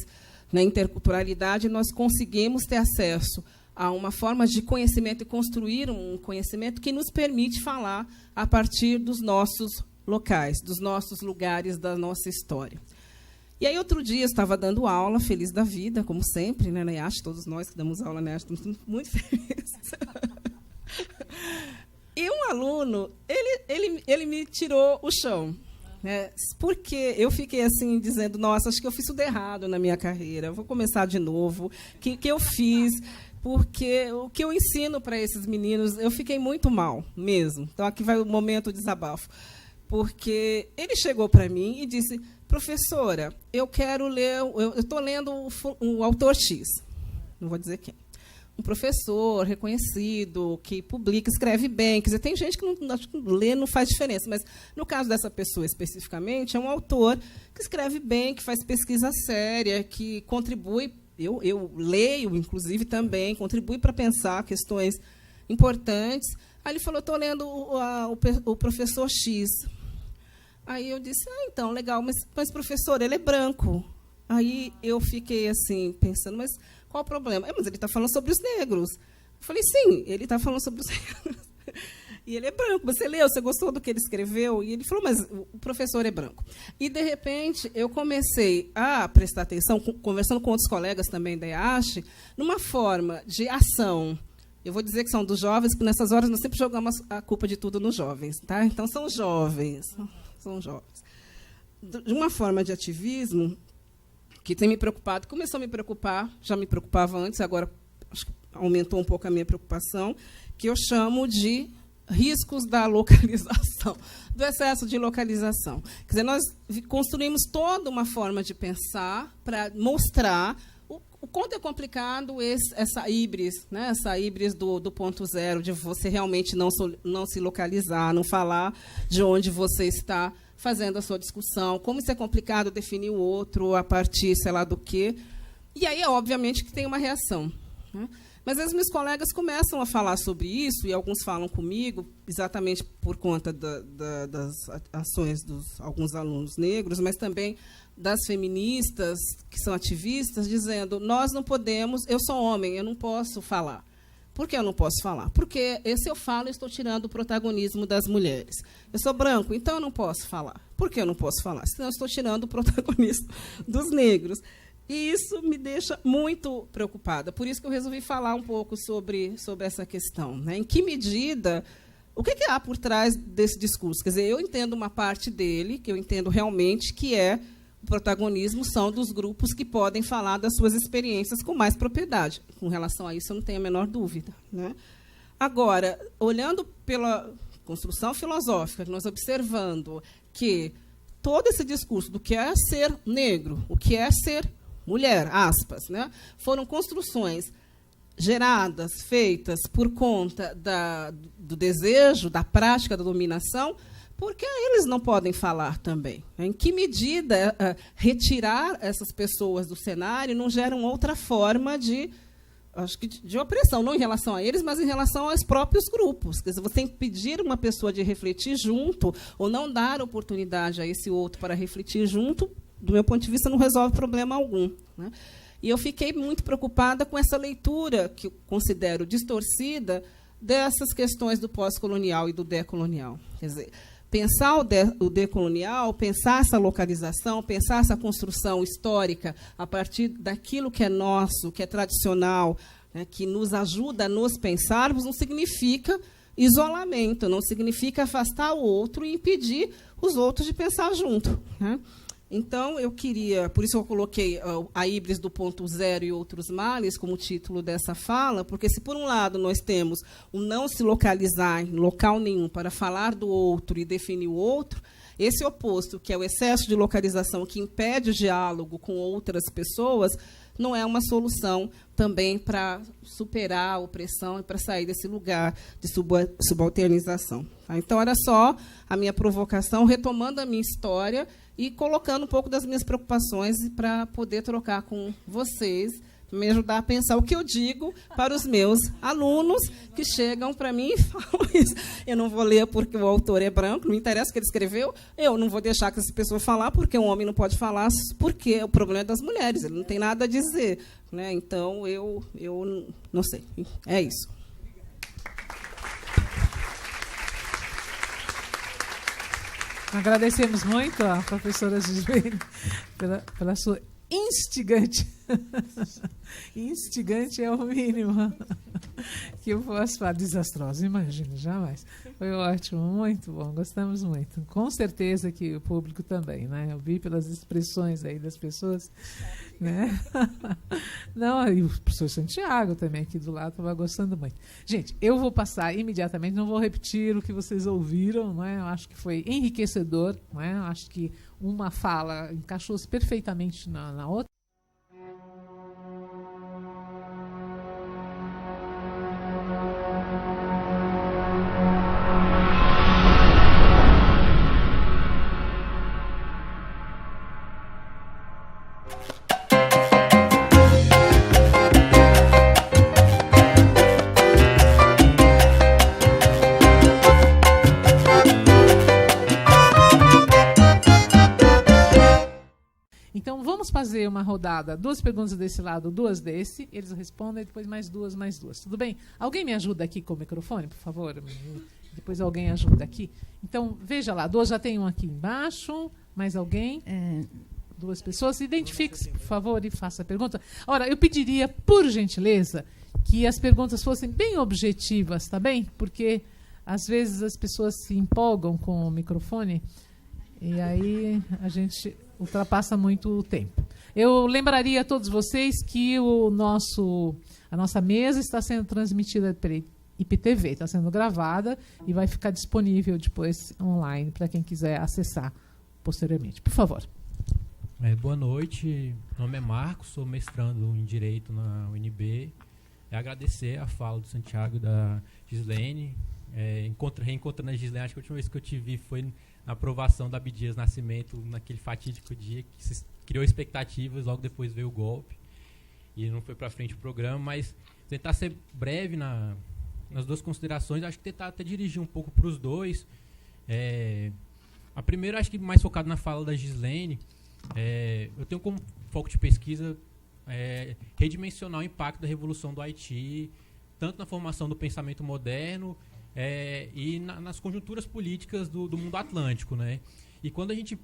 na interculturalidade, nós conseguimos ter acesso a uma forma de conhecimento e construir um conhecimento que nos permite falar a partir dos nossos locais, dos nossos lugares, da nossa história. E aí, outro dia, eu estava dando aula, feliz da vida, como sempre, né, na IASH, todos nós que damos aula na IASH, estamos muito felizes. E um aluno, ele me tirou o chão, né, porque eu fiquei assim, dizendo, nossa, acho que eu fiz tudo errado na minha carreira, vou começar de novo, o que eu fiz, porque o que eu ensino para esses meninos, eu fiquei muito mal mesmo. Então, aqui vai o momento do desabafo. porque ele chegou para mim e disse: professora, eu quero ler, eu estou lendo o autor X, não vou dizer quem, um professor reconhecido, que publica, escreve bem. Quer dizer, tem gente que não lê, não faz diferença, mas, no caso dessa pessoa especificamente, é um autor que escreve bem, que faz pesquisa séria, que contribui, eu leio, inclusive, também, contribui para pensar questões importantes. Aí ele falou: estou lendo o professor X. Aí eu disse: então, legal, mas professor, ele é branco. Aí eu fiquei assim, pensando, mas qual o problema? Mas ele está falando sobre os negros. Eu falei: sim, ele está falando sobre os negros. E ele é branco. Você leu? Você gostou do que ele escreveu? E ele falou: mas o professor é branco. E, de repente, eu comecei a prestar atenção, conversando com outros colegas também da IASH, numa forma de ação. Eu vou dizer que são dos jovens, porque nessas horas nós sempre jogamos a culpa de tudo nos jovens. Tá? Então, são jovens. São jovens. De uma forma de ativismo que tem me preocupado, começou a me preocupar, já me preocupava antes, agora acho que aumentou um pouco a minha preocupação, que eu chamo de riscos da localização, do excesso de localização. Quer dizer, nós construímos toda uma forma de pensar para mostrar o quanto é complicado essa híbris, né? Essa híbris do ponto zero, de você realmente não se localizar, não falar de onde você está fazendo a sua discussão, como isso é complicado definir o outro a partir, sei lá, do quê. E aí, obviamente, que tem uma reação, né? Mas as meus colegas começam a falar sobre isso, e alguns falam comigo, exatamente por conta das ações dos alguns alunos negros, mas também das feministas, que são ativistas, dizendo: nós não podemos, eu sou homem, eu não posso falar. Por que eu não posso falar? Porque se eu falo, eu estou tirando o protagonismo das mulheres. Eu sou branco, então eu não posso falar. Por que eu não posso falar? Senão eu estou tirando o protagonismo dos negros. E isso me deixa muito preocupada. Por isso que eu resolvi falar um pouco sobre essa questão, né? Em que medida, o que há por trás desse discurso? Quer dizer, eu entendo uma parte dele, que eu entendo realmente, que é o protagonismo são dos grupos que podem falar das suas experiências com mais propriedade. Com relação a isso, eu não tenho a menor dúvida, né? Agora, olhando pela construção filosófica, nós observando que todo esse discurso do que é ser negro, o que é ser mulher, aspas, né, foram construções geradas, feitas por conta do desejo, da prática da dominação, porque eles não podem falar também. Em que medida retirar essas pessoas do cenário não gera outra forma de opressão, não em relação a eles, mas em relação aos próprios grupos. Quer dizer, você impedir uma pessoa de refletir junto, ou não dar oportunidade a esse outro para refletir junto, do meu ponto de vista, não resolve problema algum, né? E eu fiquei muito preocupada com essa leitura, que eu considero distorcida, dessas questões do pós-colonial e do decolonial. Quer dizer, pensar o decolonial, pensar essa localização, pensar essa construção histórica a partir daquilo que é nosso, que é tradicional, né, que nos ajuda a nos pensarmos, não significa isolamento, não significa afastar o outro e impedir os outros de pensar junto, né? Então, eu queria, por isso eu coloquei a híbris do ponto zero e outros males como título dessa fala, porque se, por um lado, nós temos o não se localizar em local nenhum para falar do outro e definir o outro, esse oposto, que é o excesso de localização que impede o diálogo com outras pessoas, não é uma solução também para superar a opressão e para sair desse lugar de subalternização. Então, era só a minha provocação, retomando a minha história e colocando um pouco das minhas preocupações para poder trocar com vocês, me ajudar a pensar o que eu digo para os meus alunos que chegam para mim e falam isso. Eu não vou ler porque o autor é branco, não me interessa o que ele escreveu, eu não vou deixar que essa pessoa falar porque um homem não pode falar, porque o problema é das mulheres, ele não tem nada a dizer, né? Então, eu não sei. É isso. Agradecemos muito a professora Gislaine pela sua instigante. Instigante é o mínimo que eu posso falar. Desastrosa, imagina, jamais. Foi ótimo, muito bom, gostamos muito. Com certeza que o público também, né? Eu vi pelas expressões aí das pessoas, né? Não, e o professor Santiago também aqui do lado estava gostando muito. Gente, eu vou passar imediatamente, não vou repetir o que vocês ouviram, não é? Eu acho que foi enriquecedor, não é? Eu acho que uma fala encaixou-se perfeitamente na outra. Então, vamos fazer uma rodada, 2 perguntas desse lado, 2 desse, eles respondem, depois mais 2, tudo bem? Alguém me ajuda aqui com o microfone, por favor? Depois alguém ajuda aqui. Então, veja lá, 2 já tem um aqui embaixo, mais alguém? 2 pessoas, identifique-se, por favor, e faça a pergunta. Ora, eu pediria, por gentileza, que as perguntas fossem bem objetivas, tá bem? Porque, às vezes, as pessoas se empolgam com o microfone e aí a gente ultrapassa muito o tempo. Eu lembraria a todos vocês que a nossa mesa está sendo transmitida pela IPTV, está sendo gravada e vai ficar disponível depois online para quem quiser acessar posteriormente. Por favor. Boa noite, meu nome é Marcos, sou mestrando em Direito na UNB. Agradecer a fala do Santiago e da Gislene. Reencontrando a Gislene, acho que a última vez que eu te vi foi na aprovação da Abdias Nascimento, naquele fatídico dia que se criou expectativas, logo depois veio o golpe e não foi para frente o programa, mas tentar ser breve nas 2 considerações, acho que tentar até dirigir um pouco para os 2. A primeira, acho que mais focado na fala da Gislene, eu tenho como foco de pesquisa redimensionar o impacto da Revolução do Haiti, tanto na formação do pensamento moderno e nas conjunturas políticas do mundo atlântico, né? E quando a gente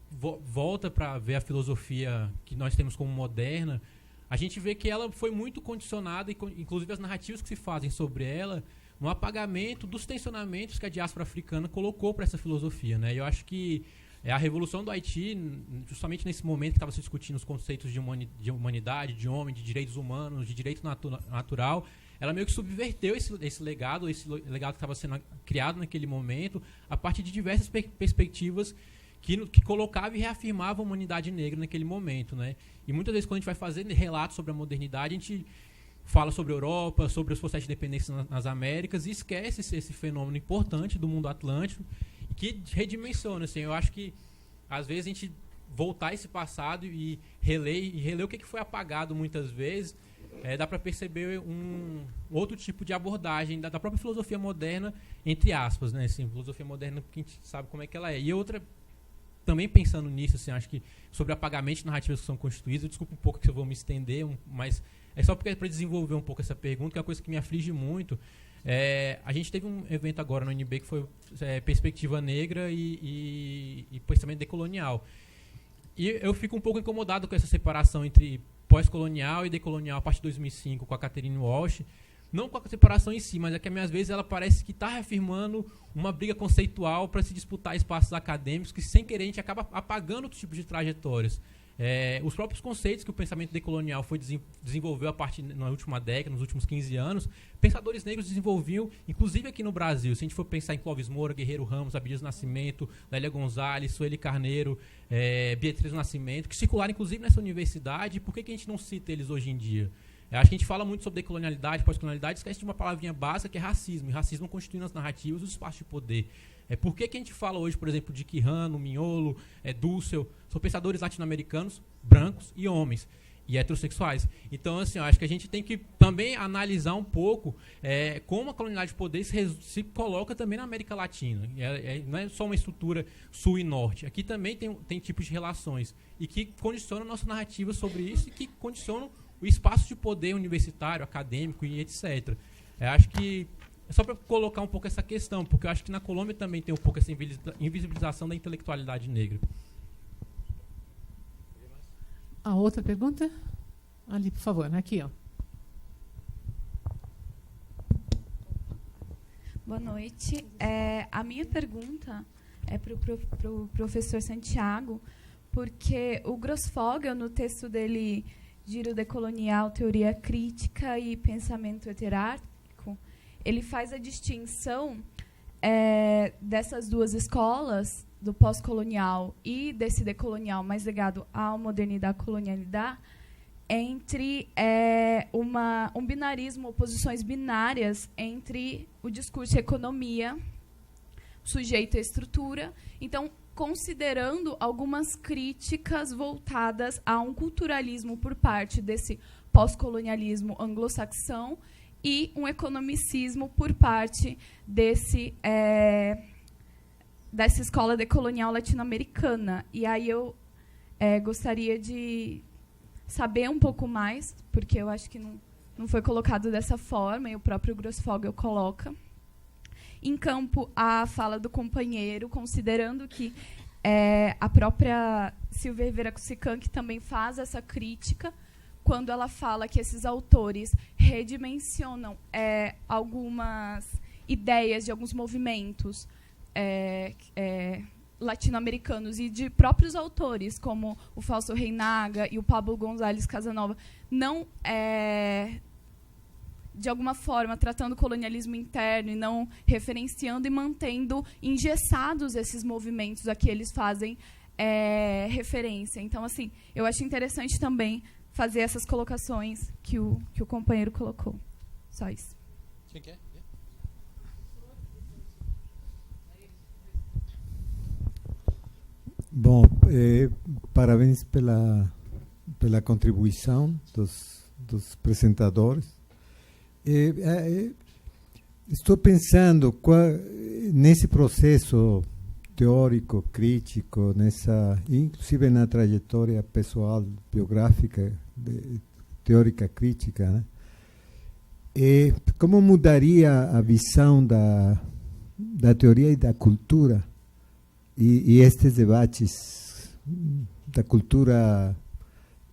volta para ver a filosofia que nós temos como moderna, a gente vê que ela foi muito condicionada, inclusive as narrativas que se fazem sobre ela, no apagamento dos tensionamentos que a diáspora africana colocou para essa filosofia, né? E eu acho que a Revolução do Haiti, justamente nesse momento que estava se discutindo os conceitos de humanidade, de homem, de direitos humanos, de direito natural, ela meio que subverteu esse legado que estava sendo criado naquele momento, a partir de diversas perspectivas que colocavam e reafirmavam a humanidade negra naquele momento, né? E muitas vezes, quando a gente vai fazer relatos sobre a modernidade, a gente fala sobre a Europa, sobre os processos de independência nas Américas e esquece esse fenômeno importante do mundo atlântico que redimensiona. Assim, eu acho que, às vezes, a gente voltar a esse passado e reler o que foi apagado muitas vezes, dá para perceber um outro tipo de abordagem da própria filosofia moderna, entre aspas, né? Assim, filosofia moderna, porque a gente sabe como é que ela é. E outra, também pensando nisso, assim, acho que sobre apagamento de narrativas que são constituídas, eu desculpo um pouco que eu vou me estender, mas é só para desenvolver um pouco essa pergunta, que é uma coisa que me aflige muito. A gente teve um evento agora no UNB que foi Perspectiva Negra e Pensamento Decolonial. E eu fico um pouco incomodado com essa separação entre pós-colonial e decolonial a partir de 2005 com a Catherine Walsh, não com a separação em si, mas é que às vezes ela parece que está reafirmando uma briga conceitual para se disputar espaços acadêmicos que, sem querer, a gente acaba apagando outro tipo de trajetórias. Os próprios conceitos que o pensamento decolonial desenvolveu a partir na última década, nos últimos 15 anos, pensadores negros desenvolviam, inclusive aqui no Brasil. Se a gente for pensar em Clóvis Moura, Guerreiro Ramos, Abdias Nascimento, Lélia Gonzalez, Sueli Carneiro, Beatriz Nascimento, que circularam inclusive nessa universidade, por que a gente não cita eles hoje em dia? Acho que a gente fala muito sobre decolonialidade, pós-colonialidade, esquece de uma palavrinha básica que é racismo. E racismo constitui nas narrativas os espaços de poder. Por que a gente fala hoje, por exemplo, de Quijano, Mignolo, Dussel, são pensadores latino-americanos, brancos e homens, e heterossexuais. Então, assim, eu acho que a gente tem que também analisar um pouco como a colonialidade de poder se coloca também na América Latina. Não é só uma estrutura sul e norte. Aqui também tem tipos de relações e que condicionam a nossa narrativa sobre isso e que condicionam o espaço de poder universitário, acadêmico e etc. Eu acho que é só para colocar um pouco essa questão, porque eu acho que na Colômbia também tem um pouco essa invisibilização da intelectualidade negra. A outra pergunta? Ali, por favor, aqui, ó. Boa noite. A minha pergunta é para o professor Santiago, porque o Grossfogel, no texto dele, Giro Decolonial, Teoria Crítica e Pensamento Heterárquico, ele faz a distinção dessas duas escolas, do pós-colonial e desse decolonial mais ligado à modernidade, à colonialidade, entre um binarismo, oposições binárias entre o discurso e a economia, sujeito e estrutura. Então, considerando algumas críticas voltadas a um culturalismo por parte desse pós-colonialismo anglo-saxão e um economicismo por parte dessa escola decolonial latino-americana. E aí eu gostaria de saber um pouco mais, porque eu acho que não foi colocado dessa forma, e o próprio Grossfogel coloca em campo a fala do companheiro, considerando que a própria Silvia Rivera Kusikan também faz essa crítica, quando ela fala que esses autores redimensionam algumas ideias de alguns movimentos latino-americanos e de próprios autores, como o Fausto Reinaga e o Pablo González Casanova, não, de alguma forma, tratando o colonialismo interno e não referenciando e mantendo engessados esses movimentos a que eles fazem referência. Então, assim, eu acho interessante também fazer essas colocações que o companheiro colocou. Só isso. Quem quer? Bom, parabéns pela contribuição dos apresentadores. Estou pensando nesse processo teórico, crítico, inclusive na trajetória pessoal, biográfica, teórica, crítica, né? Como mudaria a visão da teoria e da cultura e estes debates da cultura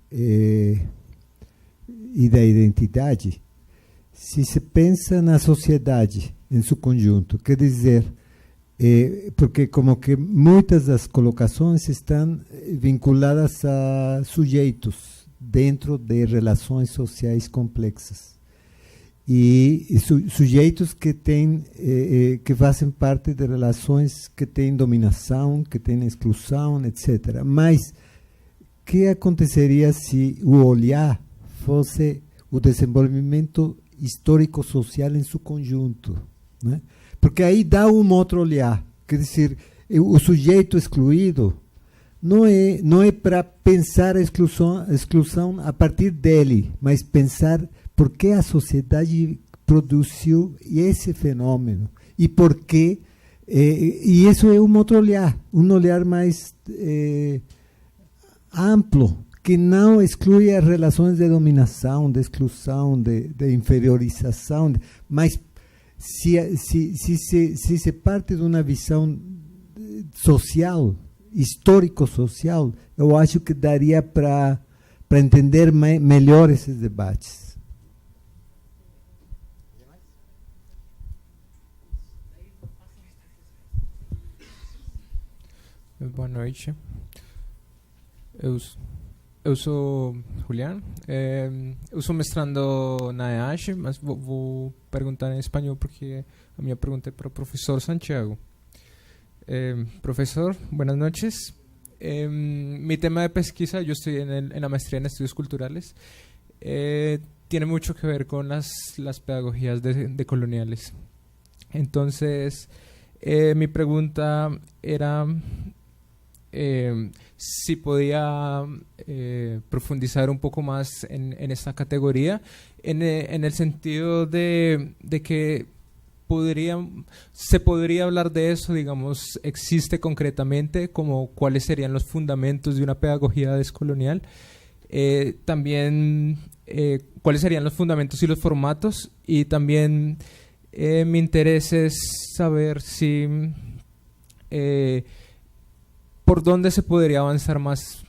e da identidade, se se pensa na sociedade em seu conjunto? Quer dizer, porque como que muitas das colocações estão vinculadas a sujeitos dentro de relações sociais complexas. E sujeitos que que fazem parte de relações que têm dominação, que têm exclusão, etc. Mas o que aconteceria se o olhar fosse o desenvolvimento histórico-social em seu conjunto, né? Porque aí dá um outro olhar. Quer dizer, o sujeito excluído não é para pensar a exclusão a partir dele, mas pensar por que a sociedade produziu esse fenômeno e por que, e isso é um outro olhar, um olhar mais amplo, que não exclui as relações de dominação, de exclusão, de inferiorização, mas se se parte de uma visão social, histórico-social, eu acho que daria para entender melhor esses debates. Boa noite. Eu sou Julián. Eu sou mestrando na EASH, mas vou perguntar em espanhol porque a minha pergunta é para o professor Santiago. Profesor, buenas noches. Mi tema de pesquisa, yo estoy en la maestría en estudios culturales, tiene mucho que ver con las pedagogías decoloniales. Entonces, mi pregunta era si podía profundizar un poco más en esta categoría, en el sentido de que se podría hablar de eso, digamos, existe concretamente, como cuáles serían los fundamentos de una pedagogía descolonial, también cuáles serían los fundamentos y los formatos, y también mi interés es saber si por dónde se podría avanzar más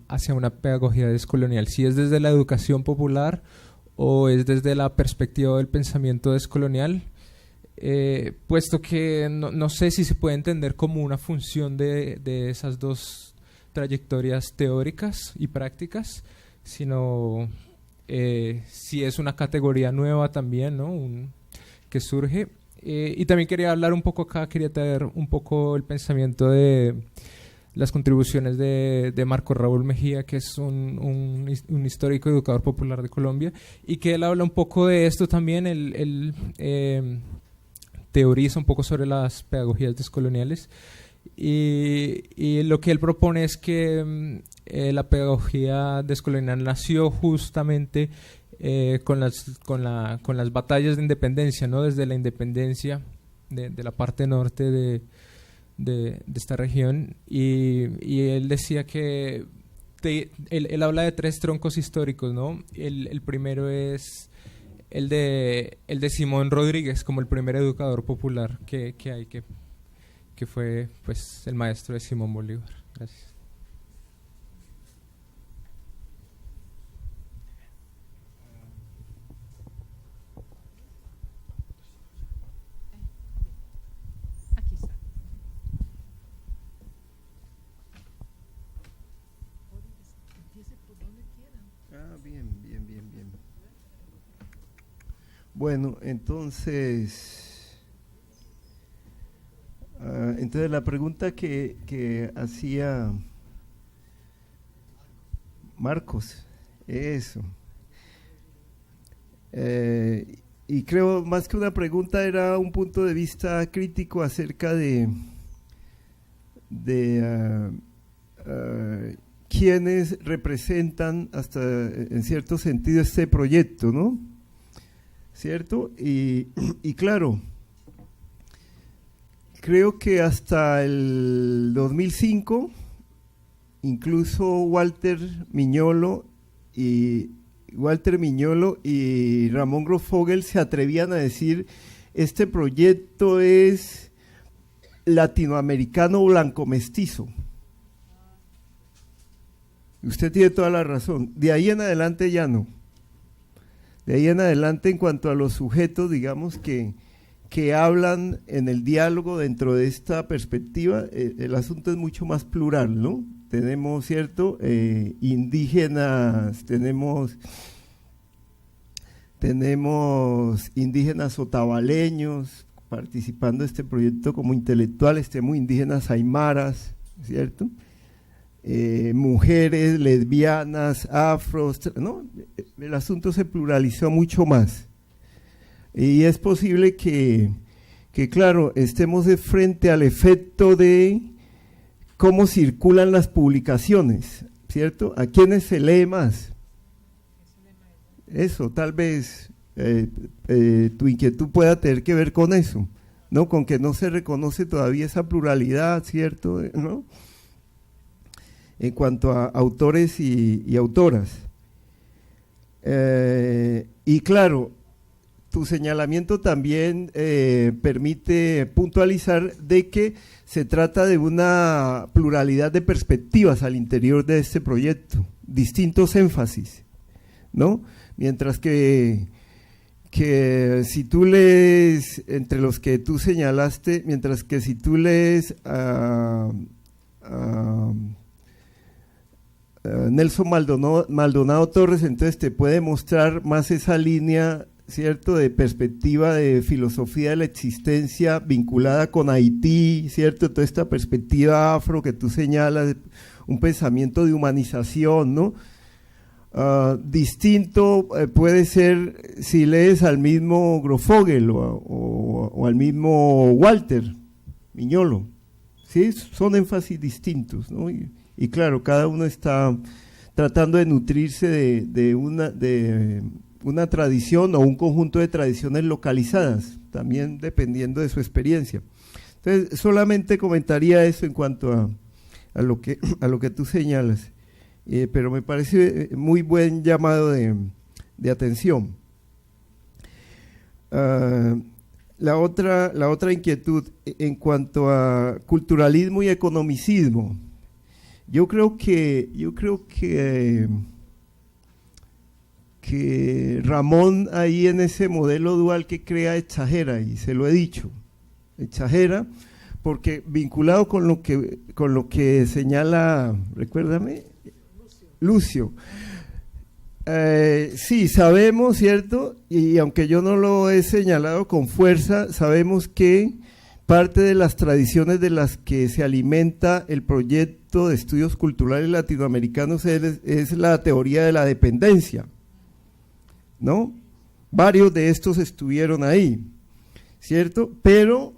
hacia una pedagogía descolonial, si es desde la educación popular o es desde la perspectiva del pensamiento descolonial. puesto que no sé si se puede entender como una función de esas dos trayectorias teóricas y prácticas, sino si es una categoría nueva también, ¿no? Que surge. Y también quería hablar un poco acá, quería traer un poco el pensamiento de las contribuciones de Marco Raúl Mejía, que es un histórico educador popular de Colombia, y que él habla un poco de esto también. Él teoriza un poco sobre las pedagogías descoloniales, y lo que él propone es que la pedagogía descolonial nació justamente con las batallas de independencia, ¿no? Desde la independencia de la parte norte de esta región, y él decía que él habla de 3 troncos históricos, ¿no? El primero es el de Simón Rodríguez, como el primer educador popular que hay, que fue pues el maestro de Simón Bolívar. Gracias. Aquí está. Empiece por donde quieran. Ah, bien. Bueno, entonces la pregunta que hacía Marcos, eso. Y creo más que una pregunta era un punto de vista crítico acerca de quienes representan hasta en cierto sentido este proyecto, ¿no? ¿Cierto? Y claro, creo que hasta el 2005 incluso Walter Miñolo y Ramón Grossfogel se atrevían a decir: este proyecto es latinoamericano blanco mestizo. Usted tiene toda la razón. De ahí en adelante ya no. De ahí en adelante, en cuanto a los sujetos, digamos, que hablan en el diálogo dentro de esta perspectiva, el asunto es mucho más plural, ¿no? Tenemos, ¿cierto?, indígenas, tenemos indígenas otavaleños participando de este proyecto como intelectuales, tenemos indígenas aymaras, ¿cierto?, mujeres, lesbianas, afros, ¿no? El asunto se pluralizó mucho más. Y es posible que claro, estemos de frente al efecto de cómo circulan las publicaciones, ¿cierto? ¿A quiénes se lee más? Eso, tal vez tu inquietud pueda tener que ver con eso, ¿no? Con que no se reconoce todavía esa pluralidad, ¿cierto?, ¿no?, en cuanto a autores y autoras. Y claro, tu señalamiento también permite puntualizar de que se trata de una pluralidad de perspectivas al interior de este proyecto, distintos énfasis, ¿no? Mientras que si tú lees, entre los que tú señalaste, mientras que si tú lees Nelson Maldonado Torres, entonces te puede mostrar más esa línea, ¿cierto?, de perspectiva de filosofía de la existencia vinculada con Haití, ¿cierto?, toda esta perspectiva afro que tú señalas, un pensamiento de humanización, ¿no? Distinto puede ser si lees al mismo Grossfogel o al mismo Walter Miñolo, ¿sí? Son énfasis distintos, ¿no? Y claro, cada uno está tratando de nutrirse de una tradición o un conjunto de tradiciones localizadas, también dependiendo de su experiencia. Entonces, solamente comentaría eso en cuanto a lo que tú señalas, pero me parece muy buen llamado de atención. La otra inquietud en cuanto a culturalismo y economicismo. Yo creo que Ramón ahí en ese modelo dual que crea exagera, y se lo he dicho, exagera, porque vinculado con lo que señala, recuérdame, Lucio. Sí, sabemos, ¿cierto? Y aunque yo no lo he señalado con fuerza, sabemos que parte de las tradiciones de las que se alimenta el proyecto de estudios culturales latinoamericanos es la teoría de la dependencia, ¿no? Varios de estos estuvieron ahí, ¿cierto? Pero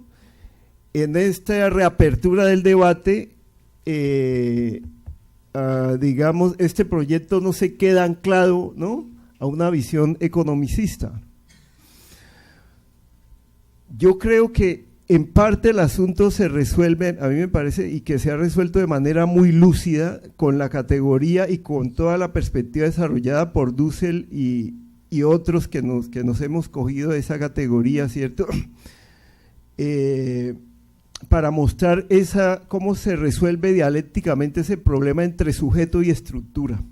en esta reapertura del debate, digamos, este proyecto no se queda anclado, ¿no?, a una visión economicista. Yo creo que en parte el asunto se resuelve, a mí me parece, y que se ha resuelto de manera muy lúcida con la categoría y con toda la perspectiva desarrollada por Dussel y otros que nos hemos cogido de esa categoría, ¿cierto? Para mostrar cómo se resuelve dialécticamente ese problema entre sujeto y estructura.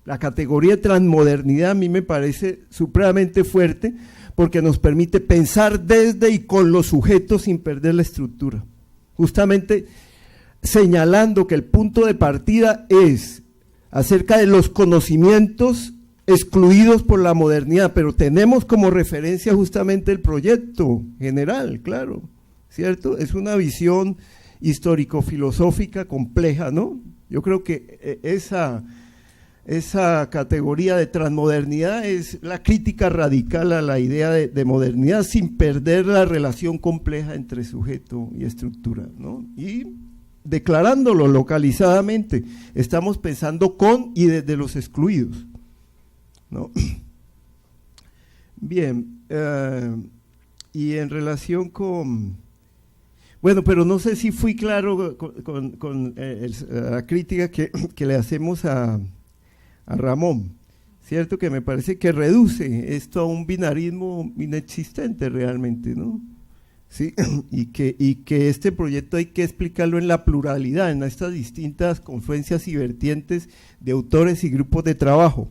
La categoría de transmodernidad a mí me parece supremamente fuerte, porque nos permite pensar desde y con los sujetos sin perder la estructura, justamente señalando que el punto de partida es acerca de los conocimientos excluidos por la modernidad, pero tenemos como referencia justamente el proyecto general, claro, ¿cierto? Es una visión histórico-filosófica compleja, ¿no? Yo creo que esa categoría de transmodernidad es la crítica radical a la idea de modernidad sin perder la relación compleja entre sujeto y estructura, ¿no? Y declarándolo localizadamente, estamos pensando con y desde los excluidos, ¿no? Bien, y en relación con… Bueno, pero no sé si fui claro con la crítica que le hacemos a Ramón, ¿cierto? Que me parece que reduce esto a un binarismo inexistente realmente, ¿no? Sí, y que este proyecto hay que explicarlo en la pluralidad, en estas distintas confluencias y vertientes de autores y grupos de trabajo.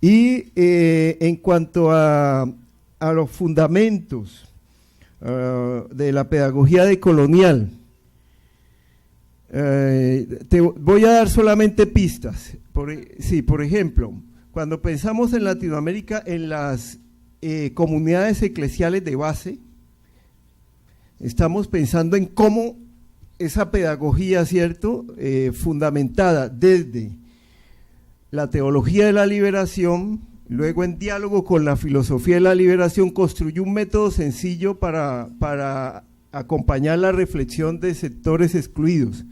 Y en cuanto a los fundamentos de la pedagogía decolonial, te voy a dar solamente pistas. Por ejemplo, cuando pensamos en Latinoamérica en las comunidades eclesiales de base, estamos pensando en cómo esa pedagogía, ¿cierto?, fundamentada desde la teología de la liberación, luego en diálogo con la filosofía de la liberación, construyó un método sencillo para acompañar la reflexión de sectores excluidos: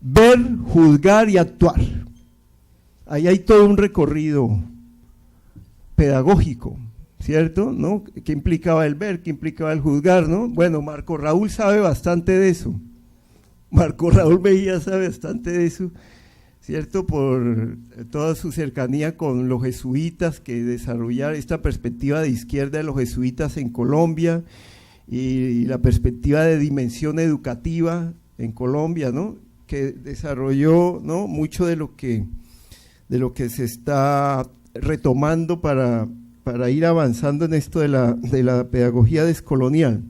ver, juzgar y actuar. Ahí hay todo un recorrido pedagógico, ¿cierto? ¿No? ¿Qué implicaba el ver? ¿Qué implicaba el juzgar? ¿No? Bueno, Marco Raúl sabe bastante de eso. Marco Raúl Mejía sabe bastante de eso, ¿cierto? Por toda su cercanía con los jesuitas, que desarrollaron esta perspectiva de izquierda de los jesuitas en Colombia y la perspectiva de dimensión educativa en Colombia, ¿no?, que desarrolló, ¿no?, mucho de lo que se está retomando para ir avanzando en esto de la pedagogía descolonial.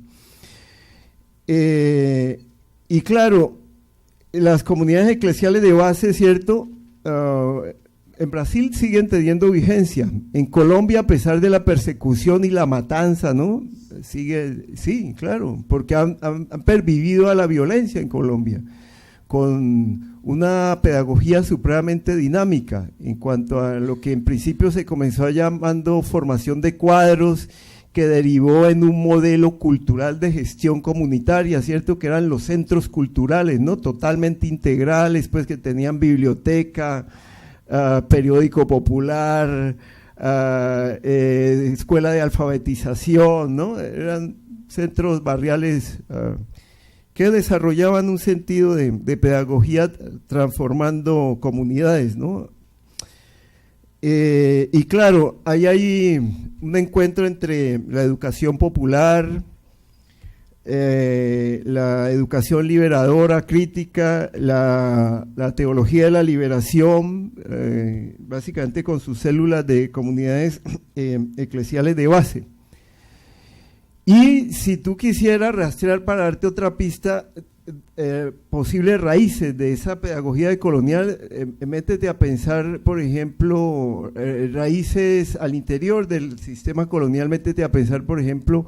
Y claro, las comunidades eclesiales de base, ¿cierto?, en Brasil siguen teniendo vigencia. En Colombia, a pesar de la persecución y la matanza, ¿no?, sí, claro, porque han pervivido a la violencia en Colombia, con una pedagogía supremamente dinámica en cuanto a lo que en principio se comenzó llamando formación de cuadros, que derivó en un modelo cultural de gestión comunitaria, ¿cierto?, que eran los centros culturales, ¿no?, totalmente integrales, pues, que tenían biblioteca, periódico popular, escuela de alfabetización, ¿no?, eran centros barriales que desarrollaban un sentido de pedagogía transformando comunidades, ¿no? Y claro, ahí hay un encuentro entre la educación popular, la educación liberadora, crítica, la teología de la liberación, básicamente con sus células de comunidades eclesiales de base. Y si tú quisieras rastrear, para darte otra pista, posibles raíces de esa pedagogía decolonial, métete a pensar, por ejemplo, raíces al interior del sistema colonial, métete a pensar, por ejemplo,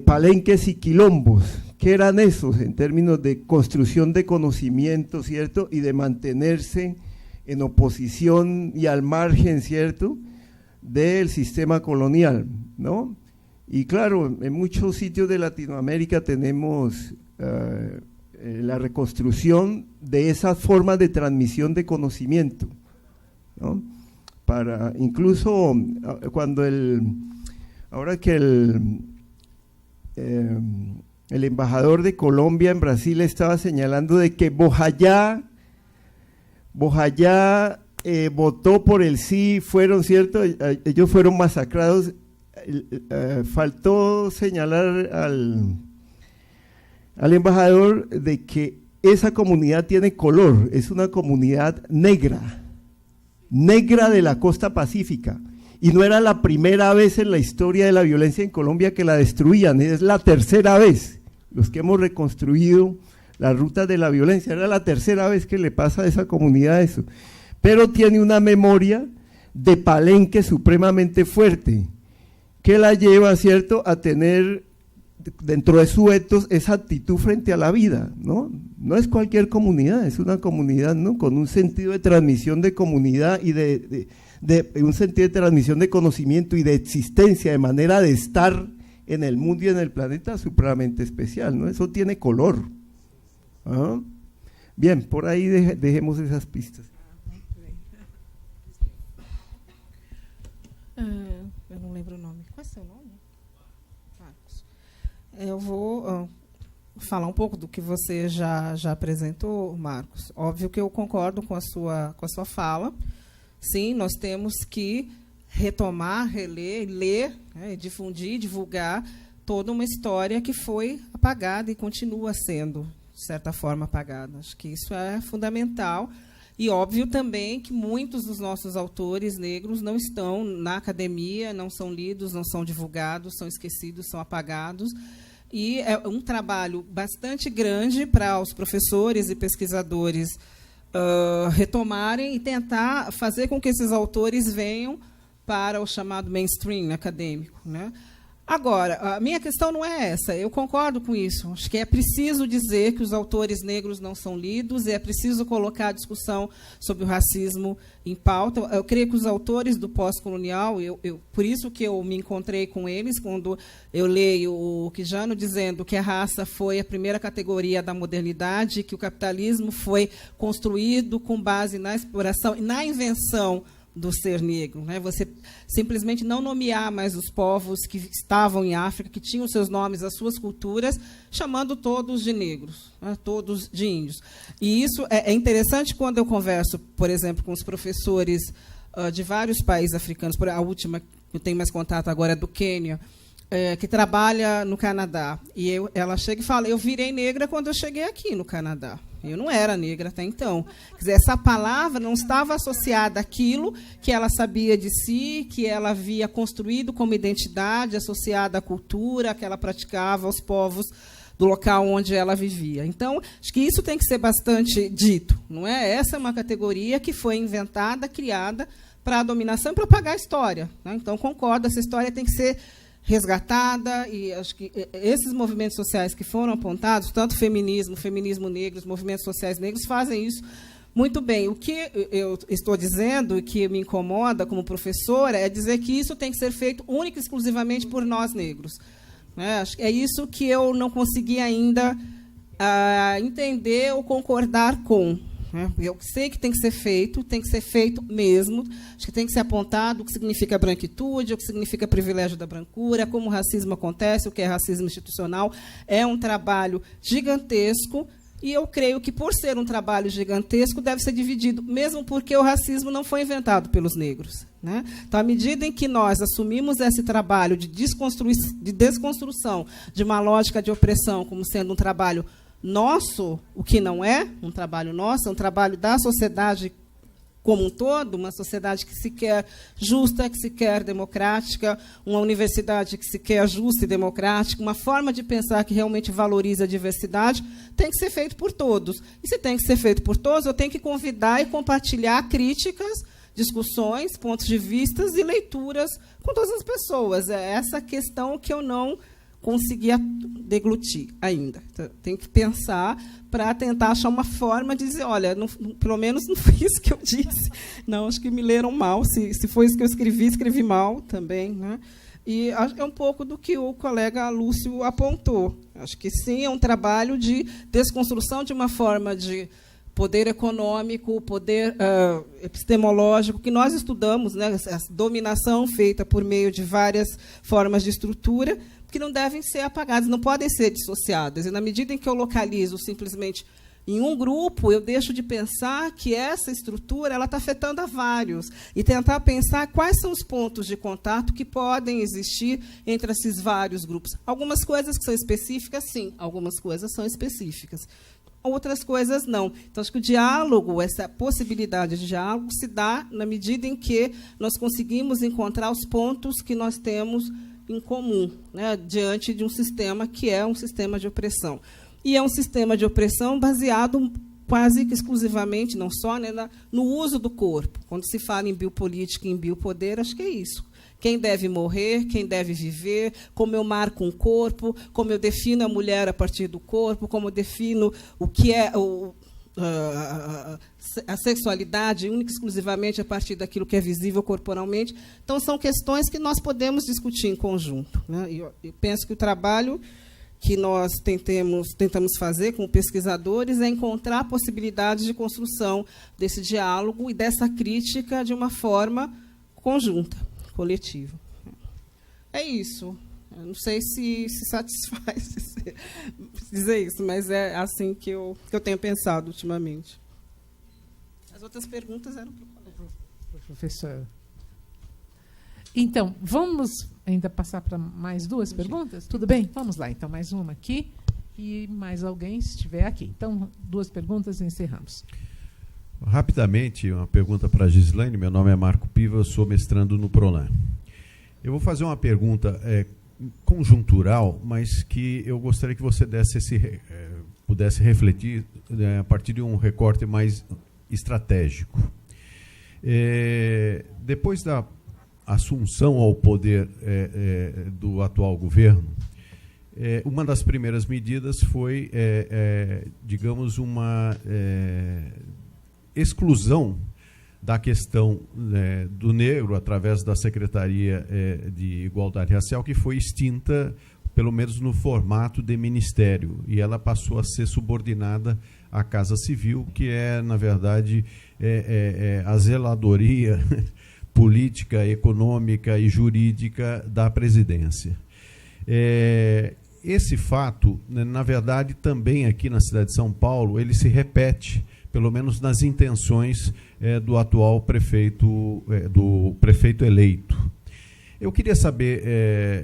palenques y quilombos. ¿Qué eran esos en términos de construcción de conocimiento, cierto? Y de mantenerse en oposición y al margen, cierto, del sistema colonial, ¿no? Y claro, en muchos sitios de Latinoamérica tenemos la reconstrucción de esas formas de transmisión de conocimiento, ¿no? Para incluso cuando ahora que el embajador de Colombia en Brasil estaba señalando de que Bojayá votó por el sí, fueron, ¿cierto? Ellos fueron masacrados. Faltó señalar al embajador de que esa comunidad tiene color, es una comunidad negra de la costa pacífica, y no era la primera vez en la historia de la violencia en Colombia que la destruían, es la tercera vez, los que hemos reconstruido las rutas de la violencia, era la tercera vez que le pasa a esa comunidad eso, pero tiene una memoria de palenque supremamente fuerte, que la lleva, ¿cierto?, a tener dentro de su etos esa actitud frente a la vida, ¿no? No es cualquier comunidad, es una comunidad, ¿no?, con un sentido de transmisión de comunidad y de un sentido de transmisión de conocimiento y de existencia, de manera de estar en el mundo y en el planeta supremamente especial, ¿no? Eso tiene color. ¿Ah? Bien, por ahí dejemos esas pistas. Eu não lembro o nome. Qual é o seu nome? Marcos. Eu vou falar um pouco do que você já apresentou, Marcos. Óbvio que eu concordo com a sua fala. Sim, nós temos que retomar, reler, ler, né, difundir, divulgar toda uma história que foi apagada e continua sendo, de certa forma, apagada. Acho que isso é fundamental. E óbvio também que muitos dos nossos autores negros não estão na academia, não são lidos, não são divulgados, são esquecidos, são apagados. E é um trabalho bastante grande para os professores e pesquisadores retomarem e tentar fazer com que esses autores venham para o chamado mainstream acadêmico, né? Agora, a minha questão não é essa, eu concordo com isso. Acho que é preciso dizer que os autores negros não são lidos, e é preciso colocar a discussão sobre o racismo em pauta. Eu creio que os autores do pós-colonial, por isso que eu me encontrei com eles, quando eu leio o Quijano dizendo que a raça foi a primeira categoria da modernidade, que o capitalismo foi construído com base na exploração e na invenção do ser negro, né? Você simplesmente não nomear mais os povos que estavam em África, que tinham seus nomes, as suas culturas, chamando todos de negros, né? Todos de índios. E isso é interessante quando eu converso, por exemplo, com os professores de vários países africanos. A última que eu tenho mais contato agora é do Quênia, que trabalha no Canadá. E ela chega e fala, eu virei negra quando eu cheguei aqui no Canadá. Eu não era negra até então. Quer dizer, essa palavra não estava associada àquilo que ela sabia de si, que ela havia construído como identidade, associada à cultura que ela praticava aos povos do local onde ela vivia. Então, acho que isso tem que ser bastante dito, não é? Essa é uma categoria que foi inventada, criada para a dominação e para apagar a história, né? Então, concordo, essa história tem que ser resgatada, e acho que esses movimentos sociais que foram apontados, tanto feminismo negro, os movimentos sociais negros, fazem isso muito bem. O que eu estou dizendo e que me incomoda como professora é dizer que isso tem que ser feito única e exclusivamente por nós negros, né? Acho que é isso que eu não consegui ainda entender ou concordar com. Eu sei que tem que ser feito mesmo. Acho que tem que ser apontado o que significa branquitude, o que significa privilégio da brancura, como o racismo acontece, o que é racismo institucional. É um trabalho gigantesco, e eu creio que, por ser um trabalho gigantesco, deve ser dividido, mesmo porque o racismo não foi inventado pelos negros. né? Então, à medida em que nós assumimos esse trabalho de desconstrução de uma lógica de opressão como sendo um trabalho nosso, o que não é um trabalho nosso, é um trabalho da sociedade como um todo, uma sociedade que se quer justa, que se quer democrática, uma universidade que se quer justa e democrática, uma forma de pensar que realmente valoriza a diversidade, tem que ser feito por todos. E se tem que ser feito por todos, eu tenho que convidar e compartilhar críticas, discussões, pontos de vista e leituras com todas as pessoas. É essa questão que eu não conseguia deglutir ainda. Então, tem que pensar para tentar achar uma forma de dizer, olha, pelo menos não foi isso que eu disse. Não, acho que me leram mal. Se foi isso que eu escrevi mal também, né? E é um pouco do que o colega Lúcio apontou. Acho que, sim, é um trabalho de desconstrução de uma forma de poder econômico, poder epistemológico, que nós estudamos, né? Essa dominação feita por meio de várias formas de estrutura, que não devem ser apagadas, não podem ser dissociadas. E, na medida em que eu localizo simplesmente em um grupo, eu deixo de pensar que essa estrutura está afetando a vários, e tentar pensar quais são os pontos de contato que podem existir entre esses vários grupos. Algumas coisas que são específicas, sim, algumas coisas são específicas. Outras coisas não. Então, acho que o diálogo, essa possibilidade de diálogo, se dá na medida em que nós conseguimos encontrar os pontos que nós temos em comum, né, diante de um sistema que é um sistema de opressão. E é um sistema de opressão baseado quase que exclusivamente, não só, né, no uso do corpo. Quando se fala em biopolítica e em biopoder, acho que é isso. Quem deve morrer, quem deve viver, como eu marco um corpo, como eu defino a mulher a partir do corpo, como eu defino o que é a sexualidade, única e exclusivamente a partir daquilo que é visível corporalmente. Então, são questões que nós podemos discutir em conjunto, né? Eu penso que o trabalho que nós tentamos fazer com pesquisadores é encontrar possibilidades de construção desse diálogo e dessa crítica de uma forma conjunta, coletiva. É isso. Eu não sei se satisfaz dizer isso, mas é assim que eu tenho pensado ultimamente. As outras perguntas eram para o professor. Então, vamos ainda passar para mais duas perguntas? Tudo bem? Vamos lá, então, mais uma aqui e mais alguém, se estiver aqui. Então, duas perguntas e encerramos. Rapidamente, uma pergunta para a Gislaine. Meu nome é Marco Piva, eu sou mestrando no PROLAN. Eu vou fazer uma pergunta conjuntural, mas que eu gostaria que você pudesse refletir a partir de um recorte mais estratégico. Depois da assunção ao poder do atual governo, uma das primeiras medidas foi, digamos, uma exclusão da questão do negro através da Secretaria de Igualdade Racial, que foi extinta, pelo menos no formato de ministério, e ela passou a ser subordinada à Casa Civil, que é, na verdade, a zeladoria política, econômica e jurídica da presidência. Esse fato, na verdade, também aqui na cidade de São Paulo, ele se repete, pelo menos nas intenções do atual prefeito, do prefeito eleito. Eu queria saber,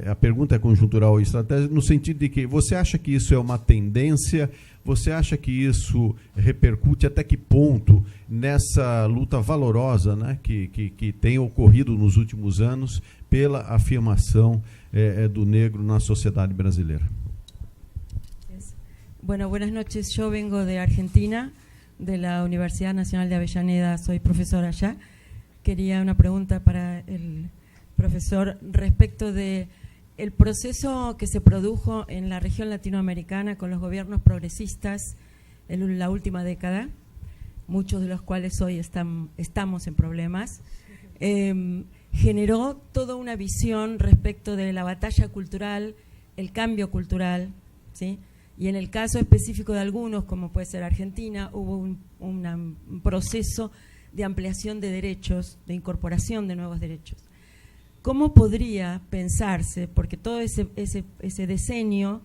a pergunta é conjuntural e estratégica, no sentido de que você acha que isso é uma tendência, você acha que isso repercute até que ponto nessa luta valorosa, né, que tem ocorrido nos últimos anos pela afirmação do negro na sociedade brasileira? Bueno, buenas noches. Yo vengo de Argentina, de la Universidad Nacional de Avellaneda, soy profesora allá. Quería una pregunta para el profesor respecto de el proceso que se produjo en la región latinoamericana con los gobiernos progresistas en la última década, muchos de los cuales hoy estamos en problemas, generó toda una visión respecto de la batalla cultural, el cambio cultural, ¿sí? Y en el caso específico de algunos, como puede ser Argentina, hubo un proceso de ampliación de derechos, de incorporación de nuevos derechos. ¿Cómo podría pensarse, porque todo ese decenio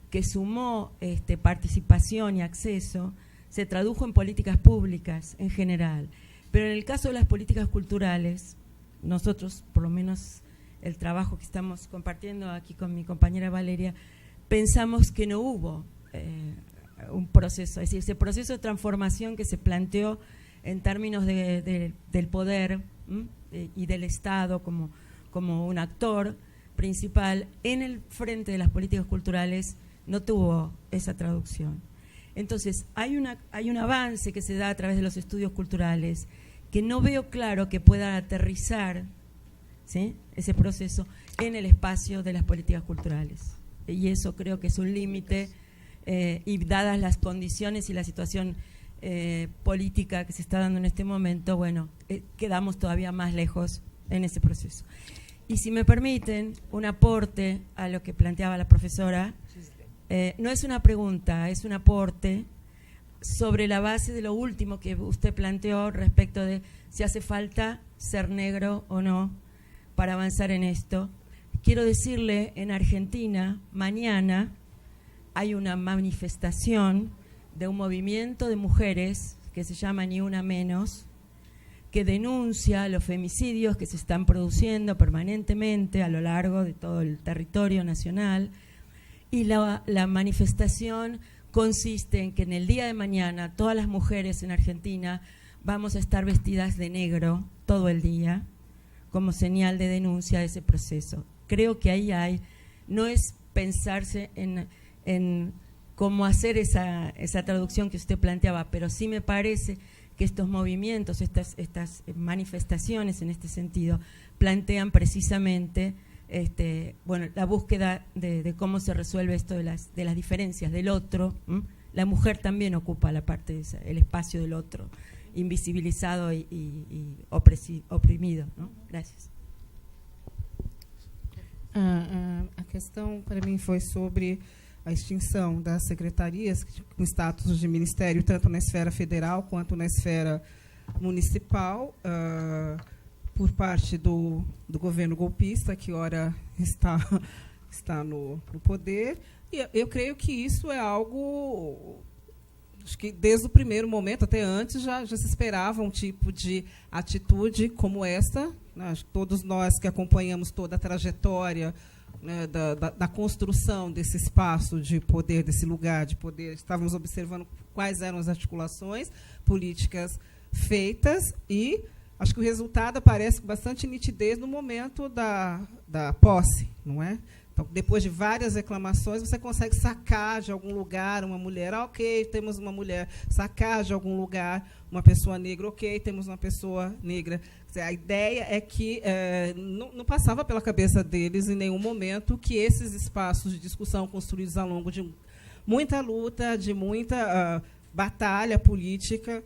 que sumó participación y acceso se tradujo en políticas públicas en general, pero en el caso de las políticas culturales nosotros, por lo menos el trabajo que estamos compartiendo aquí con mi compañera Valeria, pensamos que no hubo un proceso, es decir, ese proceso de transformación que se planteó en términos del poder y del Estado como un actor principal en el frente de las políticas culturales, no tuvo esa traducción. Entonces, hay un avance que se da a través de los estudios culturales que no veo claro que pueda aterrizar, ¿sí?, ese proceso en el espacio de las políticas culturales. Y eso creo que es un límite, y dadas las condiciones y la situación política que se está dando en este momento, bueno, quedamos todavía más lejos en ese proceso. Y si me permiten, un aporte a lo que planteaba la profesora, no es una pregunta, es un aporte sobre la base de lo último que usted planteó respecto de si hace falta ser negro o no para avanzar en esto. Quiero decirle, en Argentina, mañana hay una manifestación de un movimiento de mujeres que se llama Ni Una Menos, que denuncia los femicidios que se están produciendo permanentemente a lo largo de todo el territorio nacional, y la manifestación consiste en que en el día de mañana todas las mujeres en Argentina vamos a estar vestidas de negro todo el día como señal de denuncia de ese proceso. Creo que ahí no es pensarse en cómo hacer esa traducción que usted planteaba, pero sí me parece que estos movimientos, estas manifestaciones en este sentido, plantean precisamente la búsqueda de cómo se resuelve esto de las diferencias del otro. La mujer también ocupa la parte el espacio del otro, invisibilizado y oprimido, ¿no? Gracias. A questão para mim foi sobre a extinção das secretarias com status de ministério, tanto na esfera federal quanto na esfera municipal, por parte do governo golpista, que ora está no poder. E eu creio que isso é algo, acho que desde o primeiro momento, até antes, já se esperava um tipo de atitude como esta. Todos nós que acompanhamos toda a trajetória, né, da construção desse espaço de poder, desse lugar de poder, estávamos observando quais eram as articulações políticas feitas, e acho que o resultado aparece com bastante nitidez no momento da posse, não é? Então, depois de várias reclamações, você consegue sacar de algum lugar uma mulher, ok, temos uma mulher, sacar de algum lugar uma pessoa negra, ok, temos uma pessoa negra. A ideia é que não passava pela cabeça deles em nenhum momento que esses espaços de discussão construídos ao longo de muita luta, de muita batalha política,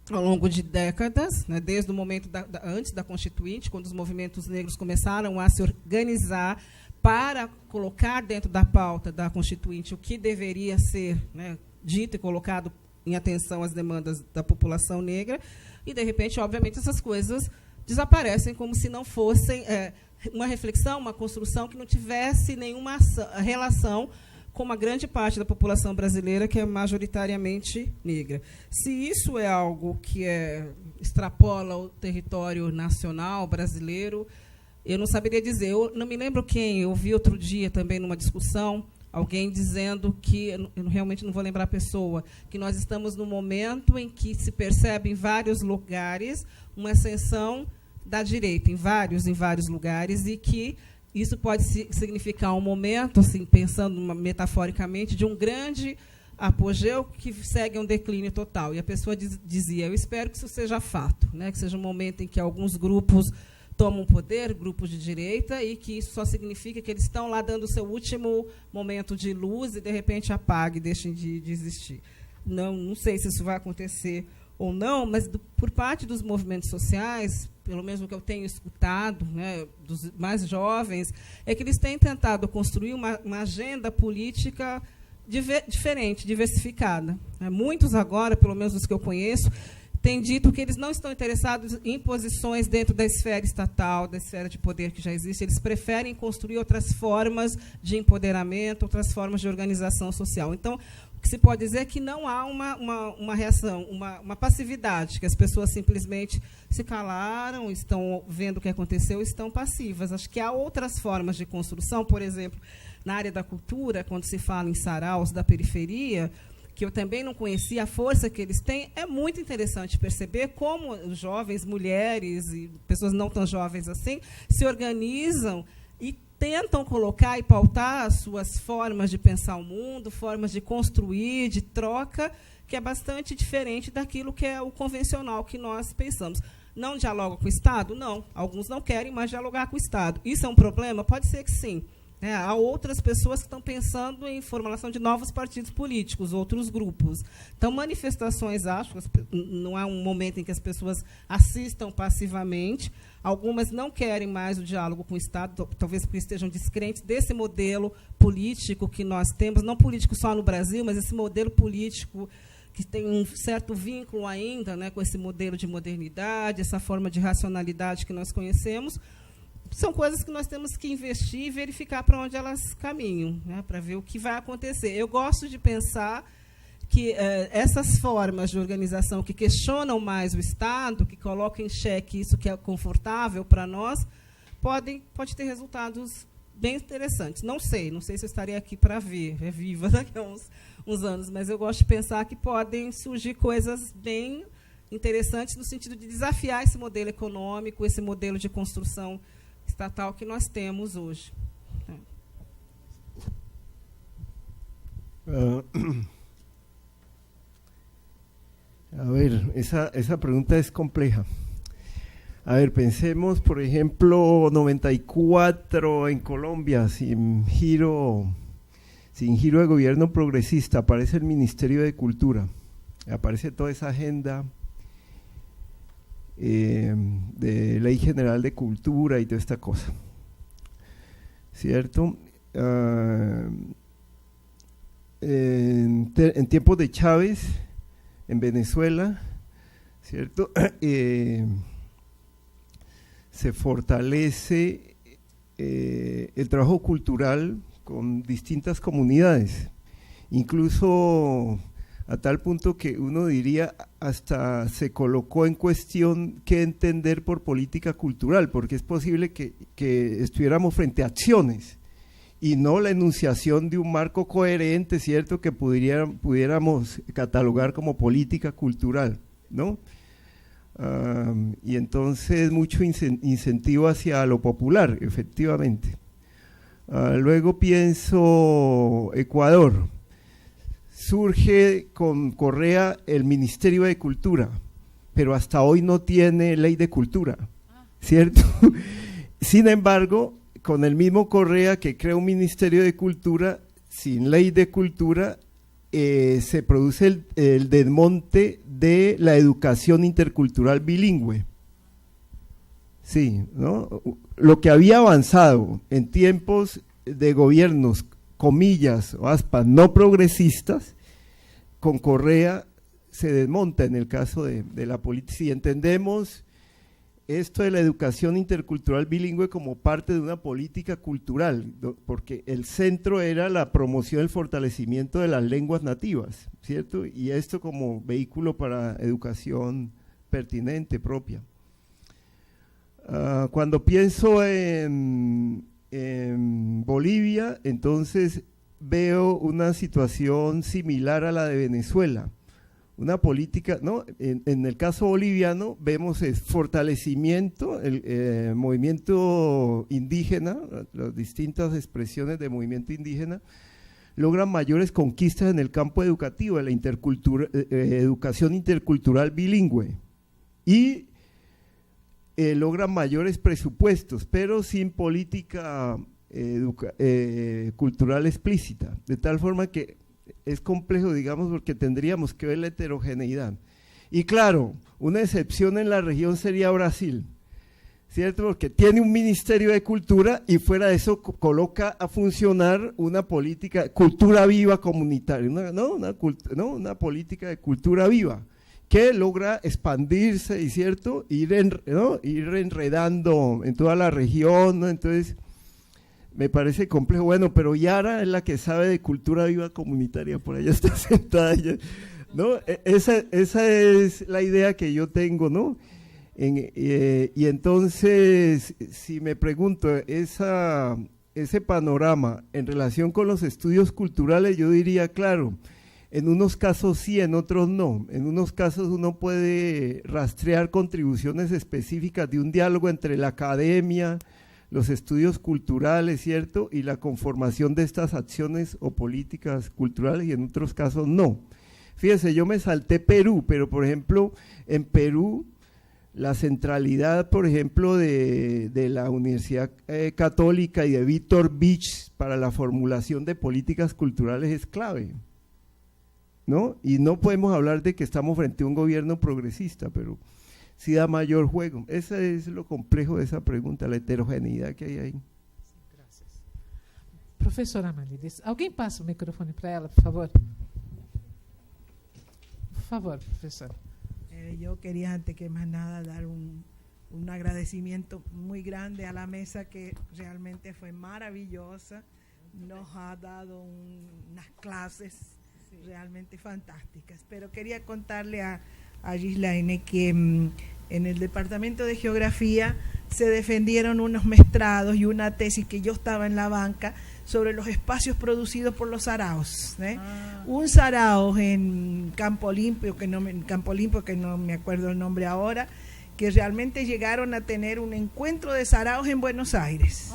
ao longo de décadas, né, desde o momento antes da Constituinte, quando os movimentos negros começaram a se organizar para colocar dentro da pauta da Constituinte o que deveria ser, né, dito e colocado em atenção às demandas da população negra, e, de repente, obviamente, essas coisas desaparecem como se não fossem uma reflexão, uma construção que não tivesse nenhuma relação com uma grande parte da população brasileira, que é majoritariamente negra. Se isso é algo que extrapola o território nacional brasileiro, eu não saberia dizer. Eu não me lembro quem, eu vi outro dia também numa discussão, alguém dizendo que, eu realmente não vou lembrar a pessoa, que nós estamos no momento em que se percebe em vários lugares uma ascensão da direita, em vários lugares, e que isso pode significar um momento, assim, pensando metaforicamente, de um grande apogeu que segue um declínio total. E a pessoa dizia, eu espero que isso seja fato, né, que seja um momento em que alguns grupos tomam poder, grupos de direita, e que isso só significa que eles estão lá dando o seu último momento de luz e, de repente, apague, deixem de existir. Não sei se isso vai acontecer ou não, mas por parte dos movimentos sociais, pelo menos o que eu tenho escutado, né, dos mais jovens, é que eles têm tentado construir uma agenda política diferente, diversificada. Muitos agora, pelo menos os que eu conheço, têm dito que eles não estão interessados em posições dentro da esfera estatal, da esfera de poder que já existe. Eles preferem construir outras formas de empoderamento, outras formas de organização social. Então, o que se pode dizer é que não há uma reação, uma passividade, que as pessoas simplesmente se calaram, estão vendo o que aconteceu, estão passivas. Acho que há outras formas de construção, por exemplo, na área da cultura, quando se fala em saraus da periferia, que eu também não conhecia a força que eles têm, é muito interessante perceber como os jovens, mulheres e pessoas não tão jovens assim, se organizam e tentam colocar e pautar as suas formas de pensar o mundo, formas de construir, de troca, que é bastante diferente daquilo que é o convencional que nós pensamos. Não dialogam com o Estado? Não. Alguns não querem mais dialogar com o Estado. Isso é um problema? Pode ser que sim. Há outras pessoas que estão pensando em formulação de novos partidos políticos, outros grupos. Então, manifestações, acho, não é um momento em que as pessoas assistam passivamente. Algumas não querem mais o diálogo com o Estado, talvez porque estejam descrentes desse modelo político que nós temos, não político só no Brasil, mas esse modelo político que tem um certo vínculo ainda, né, com esse modelo de modernidade, essa forma de racionalidade que nós conhecemos. São coisas que nós temos que investir e verificar para onde elas caminham, né, para ver o que vai acontecer. Eu gosto de pensar que essas formas de organização que questionam mais o Estado, que colocam em xeque isso que é confortável para nós, pode ter resultados bem interessantes. Não sei se eu estaria aqui para ver, viva daqui a uns anos, mas eu gosto de pensar que podem surgir coisas bem interessantes no sentido de desafiar esse modelo econômico, esse modelo de construção estatal que nós temos hoje. A ver, esa pregunta es compleja. A ver, pensemos, por ejemplo, 94 en Colombia, sin giro de gobierno progresista, aparece el Ministerio de Cultura, aparece toda esa agenda de Ley General de Cultura y toda esta cosa, ¿cierto? En tiempos de Chávez, en Venezuela, ¿cierto? Se fortalece el trabajo cultural con distintas comunidades, incluso a tal punto que uno diría hasta se colocó en cuestión qué entender por política cultural, porque es posible que estuviéramos frente a acciones y no la enunciación de un marco coherente, ¿cierto?, que pudiéramos catalogar como política cultural, ¿no? Y entonces mucho incentivo hacia lo popular, efectivamente. Luego pienso Ecuador. Surge con Correa el Ministerio de Cultura, pero hasta hoy no tiene ley de cultura, ¿cierto? Sin embargo, con el mismo Correa que crea un Ministerio de Cultura, sin ley de cultura, se produce el desmonte de la educación intercultural bilingüe. Sí, ¿no? Lo que había avanzado en tiempos de gobiernos, comillas o aspas, no progresistas, con Correa se desmonta en el caso de la política. Si entendemos esto de la educación intercultural bilingüe como parte de una política cultural, porque el centro era la promoción, el fortalecimiento de las lenguas nativas, ¿cierto? Y esto como vehículo para educación pertinente, propia. Cuando pienso en Bolivia, entonces veo una situación similar a la de Venezuela. Una política, ¿no? En el caso boliviano vemos el fortalecimiento, el movimiento indígena, las distintas expresiones de movimiento indígena logran mayores conquistas en el campo educativo, de la educación intercultural bilingüe, y logran mayores presupuestos, pero sin política cultural explícita, de tal forma que es complejo, digamos, porque tendríamos que ver la heterogeneidad. Y claro, una excepción en la región sería Brasil, ¿cierto? Porque tiene un Ministerio de Cultura y fuera de eso coloca a funcionar una política, cultura viva comunitaria, una política de cultura viva, que logra expandirse, y cierto, ir enredando en toda la región, ¿no? Entonces, me parece complejo. Bueno, pero Yara es la que sabe de cultura viva comunitaria, por allá está sentada ella, ¿no? Esa es la idea que yo tengo, ¿no? Y entonces, si me pregunto, ese panorama en relación con los estudios culturales, yo diría, claro, en unos casos sí, en otros no. En unos casos uno puede rastrear contribuciones específicas de un diálogo entre la academia, los estudios culturales, ¿cierto? Y la conformación de estas acciones o políticas culturales, y en otros casos no. Fíjese, yo me salté Perú, pero por ejemplo, en Perú, la centralidad, por ejemplo, de la Universidad Católica y de Víctor Vich para la formulación de políticas culturales es clave, ¿no? Y no podemos hablar de que estamos frente a un gobierno progresista, pero sí da mayor juego. Ese es lo complejo de esa pregunta, la heterogeneidad que hay ahí. Gracias. Professora Amalides, alguém passa o microfone para ela, por favor? Por favor, professora. Yo quería, antes que más nada, dar un agradecimiento muy grande a la mesa, que realmente fue maravillosa. Nos ha dado unas clases realmente fantásticas. Pero quería contarle a Ghislaine que en el Departamento de Geografía se defendieron unos mestrados y una tesis que yo estaba en la banca sobre los espacios producidos por los saraos. Un sarao en Campo Limpio, que no me acuerdo el nombre ahora, que realmente llegaron a tener un encuentro de saraos en Buenos Aires.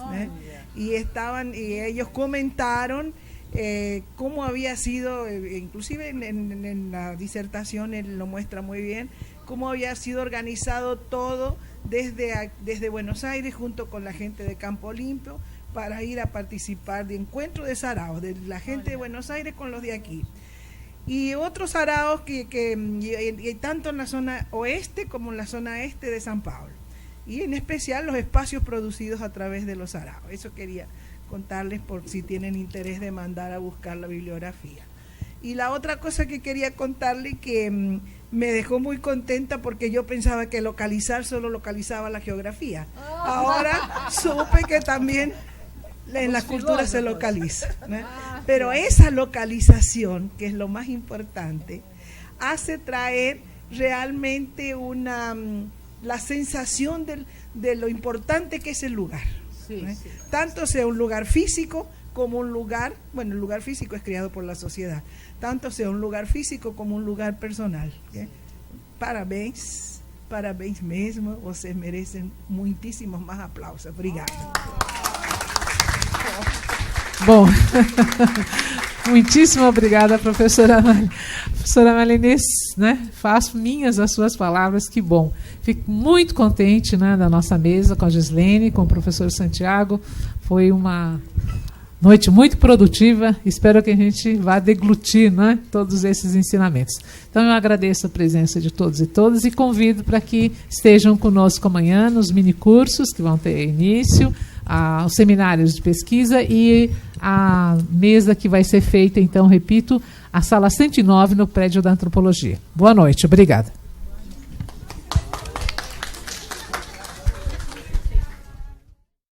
Y ellos comentaron cómo había sido, inclusive en la disertación él lo muestra muy bien, cómo había sido organizado todo desde Buenos Aires junto con la gente de Campo Limpio para ir a participar de encuentros de saraos, de la gente de Buenos Aires con los de aquí. Y otros saraos que tanto en la zona oeste como en la zona este de San Pablo. Y en especial los espacios producidos a través de los saraos. Eso quería contarles por si tienen interés de mandar a buscar la bibliografía. Y la otra cosa que quería contarle, que me dejó muy contenta, porque yo pensaba que localizar solo localizaba la geografía. Ahora supe que también en la cultura se localiza, ¿no? Pero esa localización, que es lo más importante, hace traer realmente la sensación de lo importante que es el lugar. Sí, ¿no? Sí. Tanto sea un lugar físico como un lugar, bueno, el lugar físico es creado por la sociedad, tanto sea un lugar físico como un lugar personal. ¿Sí? Parabéns mesmo, vocês merecem muitíssimos mais aplausos. Obrigada. Bom, muitíssimo obrigada, professora Amalides, né? Faço minhas as suas palavras, que bom. Fico muito contente, né, da nossa mesa com a Ghislaine, com o professor Santiago. Foi uma noite muito produtiva. Espero que a gente vá deglutir, né, todos esses ensinamentos. Então, eu agradeço a presença de todos e todas e convido para que estejam conosco amanhã nos minicursos que vão ter início, os seminários de pesquisa e a mesa que vai ser feita, então, repito, a sala 109 no prédio da Antropologia. Boa noite, obrigada.